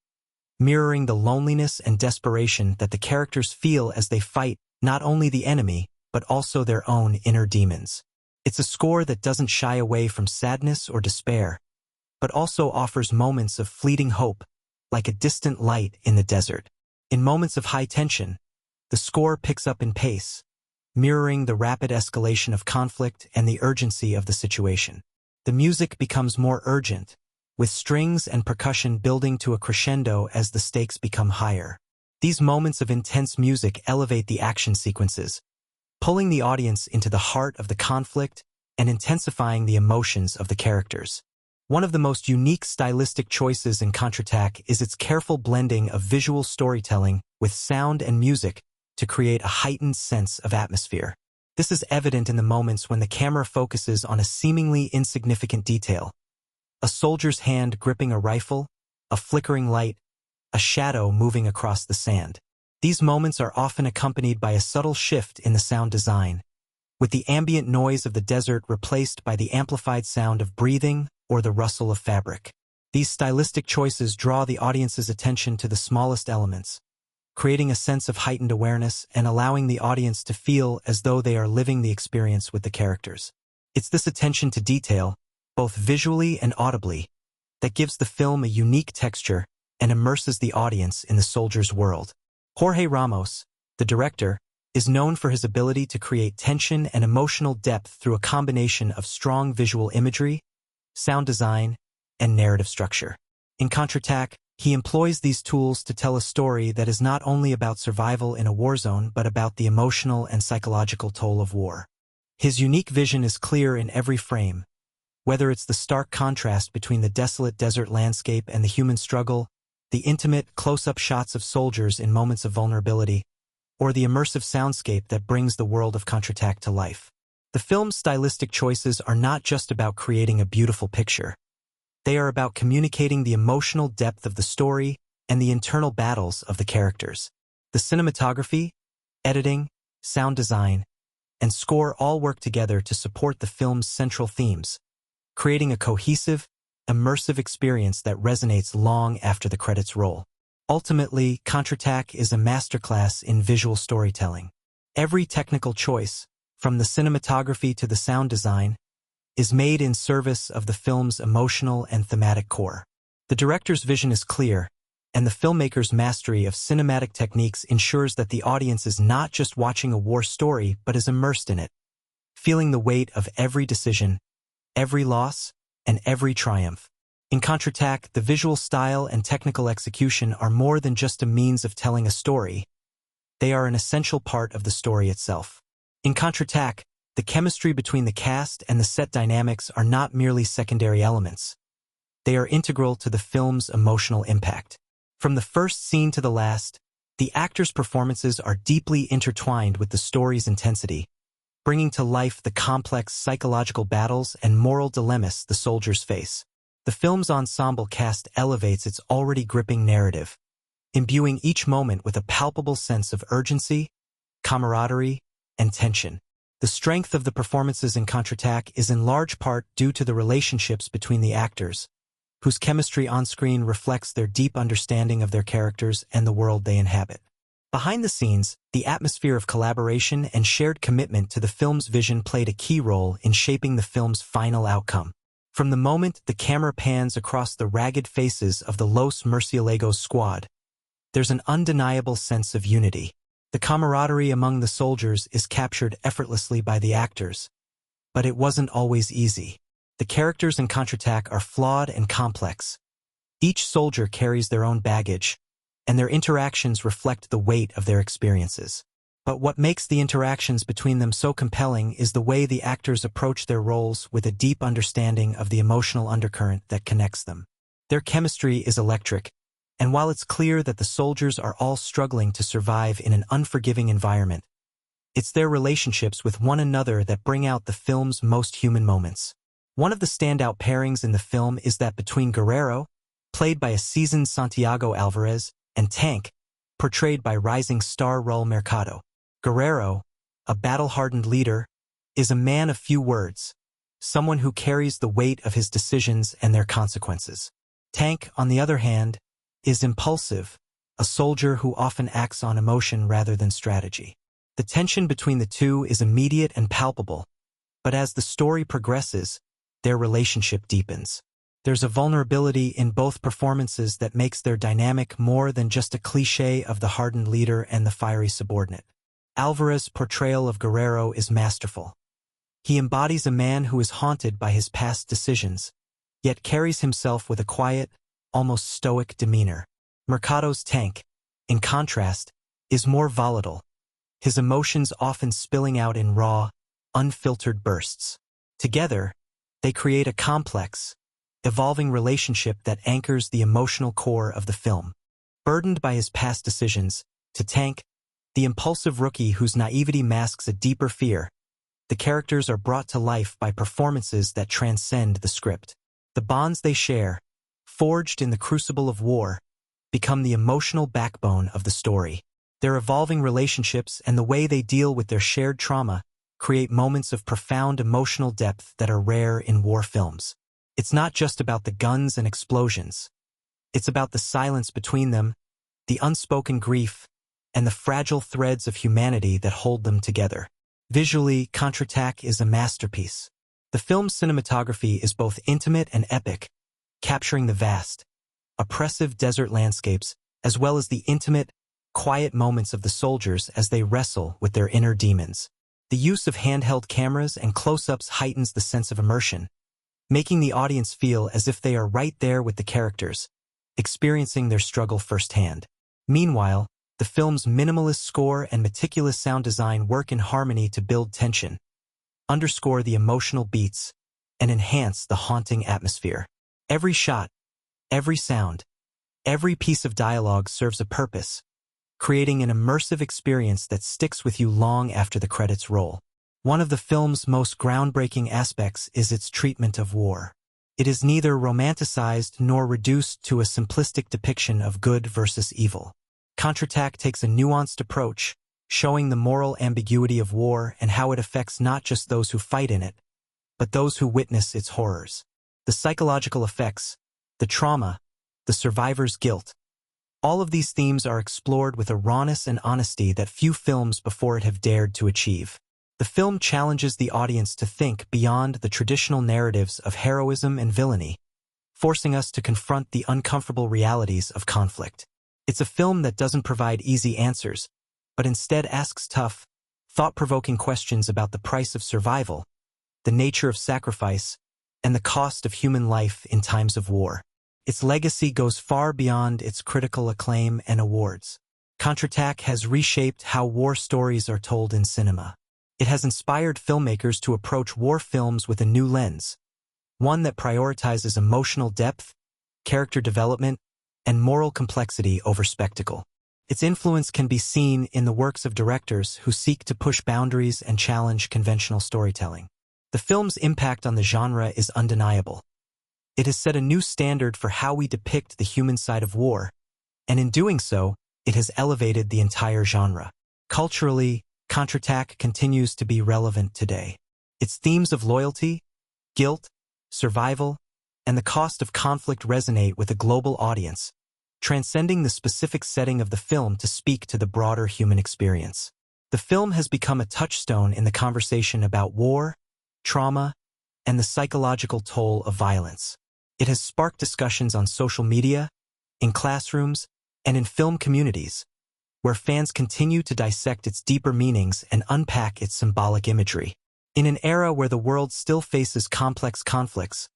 mirroring the loneliness and desperation that the characters feel as they fight not only the enemy, but also their own inner demons. It's a score that doesn't shy away from sadness or despair, but also offers moments of fleeting hope, like a distant light in the desert. In moments of high tension, the score picks up in pace, mirroring the rapid escalation of conflict and the urgency of the situation. The music becomes more urgent, with strings and percussion building to a crescendo as the stakes become higher. These moments of intense music elevate the action sequences, pulling the audience into the heart of the conflict and intensifying the emotions of the characters. One of the most unique stylistic choices in Contraataque is its careful blending of visual storytelling with sound and music to create a heightened sense of atmosphere. This is evident in the moments when the camera focuses on a seemingly insignificant detail. A soldier's hand gripping a rifle, a flickering light, a shadow moving across the sand. These moments are often accompanied by a subtle shift in the sound design, with the ambient noise of the desert replaced by the amplified sound of breathing or the rustle of fabric. These stylistic choices draw the audience's attention to the smallest elements, creating a sense of heightened awareness and allowing the audience to feel as though they are living the experience with the characters. It's this attention to detail, both visually and audibly, that gives the film a unique texture and immerses the audience in the soldier's world. Jorge Ramos, the director, is known for his ability to create tension and emotional depth through a combination of strong visual imagery, sound design, and narrative structure. In Contraataque, he employs these tools to tell a story that is not only about survival in a war zone but about the emotional and psychological toll of war. His unique vision is clear in every frame, whether it's the stark contrast between the desolate desert landscape and the human struggle, the intimate, close-up shots of soldiers in moments of vulnerability, or the immersive soundscape that brings the world of Contraataque to life. The film's stylistic choices are not just about creating a beautiful picture. They are about communicating the emotional depth of the story and the internal battles of the characters. The cinematography, editing, sound design, and score all work together to support the film's central themes, creating a cohesive, immersive experience that resonates long after the credits roll. Ultimately, Contraataque is a masterclass in visual storytelling. Every technical choice, from the cinematography to the sound design, is made in service of the film's emotional and thematic core. The director's vision is clear, and the filmmaker's mastery of cinematic techniques ensures that the audience is not just watching a war story but is immersed in it, feeling the weight of every decision, every loss, and every triumph. In Contraataque, the visual style and technical execution are more than just a means of telling a story. They are an essential part of the story itself. In Contraataque, the chemistry between the cast and the set dynamics are not merely secondary elements. They are integral to the film's emotional impact. From the first scene to the last, the actors' performances are deeply intertwined with the story's intensity, bringing to life the complex psychological battles and moral dilemmas the soldiers face. The film's ensemble cast elevates its already gripping narrative, imbuing each moment with a palpable sense of urgency, camaraderie, and tension. The strength of the performances in Contraataque is in large part due to the relationships between the actors, whose chemistry on-screen reflects their deep understanding of their characters and the world they inhabit. Behind the scenes, the atmosphere of collaboration and shared commitment to the film's vision played a key role in shaping the film's final outcome. From the moment the camera pans across the ragged faces of the Los Murciélagos squad, there's an undeniable sense of unity. The camaraderie among the soldiers is captured effortlessly by the actors, but it wasn't always easy. The characters in Contraataque are flawed and complex. Each soldier carries their own baggage, and their interactions reflect the weight of their experiences. But what makes the interactions between them so compelling is the way the actors approach their roles with a deep understanding of the emotional undercurrent that connects them. Their chemistry is electric, and while it's clear that the soldiers are all struggling to survive in an unforgiving environment, it's their relationships with one another that bring out the film's most human moments. One of the standout pairings in the film is that between Guerrero, played by a seasoned Santiago Alvarez, and Tank, portrayed by rising star Raul Mercado. Guerrero, a battle-hardened leader, is a man of few words, someone who carries the weight of his decisions and their consequences. Tank, on the other hand, is impulsive, a soldier who often acts on emotion rather than strategy. The tension between the two is immediate and palpable, but as the story progresses, their relationship deepens. There's a vulnerability in both performances that makes their dynamic more than just a cliché of the hardened leader and the fiery subordinate. Alvarez's portrayal of Guerrero is masterful. He embodies a man who is haunted by his past decisions, yet carries himself with a quiet, almost stoic demeanor. Mercado's Tank, in contrast, is more volatile, his emotions often spilling out in raw, unfiltered bursts. Together, they create a complex, evolving relationship that anchors the emotional core of the film. Burdened by his past decisions, to Tank, the impulsive rookie whose naivety masks a deeper fear, The characters are brought to life by performances that transcend the script. The bonds they share, forged in the crucible of war, become the emotional backbone of the story. Their evolving relationships and the way they deal with their shared trauma create moments of profound emotional depth that are rare in war films. It's not just about the guns and explosions. It's about the silence between them, the unspoken grief, and the fragile threads of humanity that hold them together. Visually, Contraataque is a masterpiece. The film's cinematography is both intimate and epic, capturing the vast, oppressive desert landscapes as well as the intimate, quiet moments of the soldiers as they wrestle with their inner demons. The use of handheld cameras and close-ups heightens the sense of immersion, making the audience feel as if they are right there with the characters, experiencing their struggle firsthand. Meanwhile, the film's minimalist score and meticulous sound design work in harmony to build tension, underscore the emotional beats, and enhance the haunting atmosphere. Every shot, every sound, every piece of dialogue serves a purpose, creating an immersive experience that sticks with you long after the credits roll. One of the film's most groundbreaking aspects is its treatment of war. It is neither romanticized nor reduced to a simplistic depiction of good versus evil. Contraataque takes a nuanced approach, showing the moral ambiguity of war and how it affects not just those who fight in it, but those who witness its horrors. The psychological effects, the trauma, the survivor's guilt. All of these themes are explored with a rawness and honesty that few films before it have dared to achieve. The film challenges the audience to think beyond the traditional narratives of heroism and villainy, forcing us to confront the uncomfortable realities of conflict. It's a film that doesn't provide easy answers, but instead asks tough, thought-provoking questions about the price of survival, the nature of sacrifice, and the cost of human life in times of war. Its legacy goes far beyond its critical acclaim and awards. Contraataque has reshaped how war stories are told in cinema. It has inspired filmmakers to approach war films with a new lens, one that prioritizes emotional depth, character development, and moral complexity over spectacle. Its influence can be seen in the works of directors who seek to push boundaries and challenge conventional storytelling. The film's impact on the genre is undeniable. It has set a new standard for how we depict the human side of war, and in doing so, it has elevated the entire genre. Culturally, Contraataque continues to be relevant today. Its themes of loyalty, guilt, survival, and the cost of conflict resonate with a global audience, transcending the specific setting of the film to speak to the broader human experience. The film has become a touchstone in the conversation about war, trauma, and the psychological toll of violence. It has sparked discussions on social media, in classrooms, and in film communities, where fans continue to dissect its deeper meanings and unpack its symbolic imagery. In an era where the world still faces complex conflicts,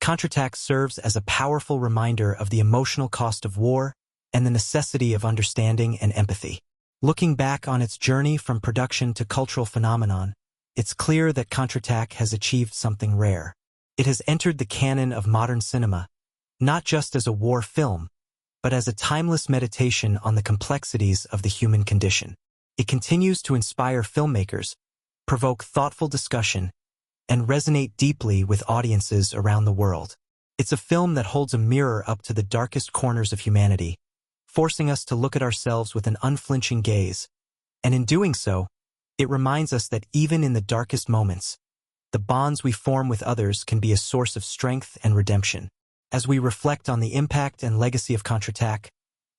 Contraataque serves as a powerful reminder of the emotional cost of war and the necessity of understanding and empathy. Looking back on its journey from production to cultural phenomenon, it's clear that Contraataque has achieved something rare. It has entered the canon of modern cinema, not just as a war film, but as a timeless meditation on the complexities of the human condition. It continues to inspire filmmakers, provoke thoughtful discussion, and resonate deeply with audiences around the world. It's a film that holds a mirror up to the darkest corners of humanity, forcing us to look at ourselves with an unflinching gaze, and in doing so, it reminds us that even in the darkest moments, the bonds we form with others can be a source of strength and redemption. As we reflect on the impact and legacy of Contraataque,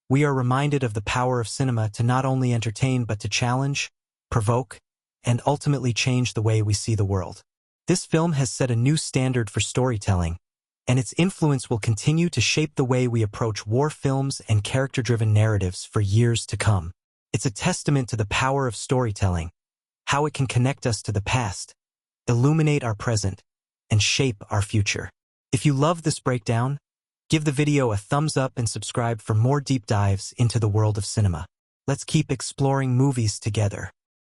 we are reminded of the power of cinema to not only entertain but to challenge, provoke, and ultimately change the way we see the world. This film has set a new standard for storytelling, and its influence will continue to shape the way we approach war films and character-driven narratives for years to come. It's a testament to the power of storytelling, how it can connect us to the past, illuminate our present, and shape our future. If you love this breakdown, give the video a thumbs up and subscribe for more deep dives into the world of cinema. Let's keep exploring movies together.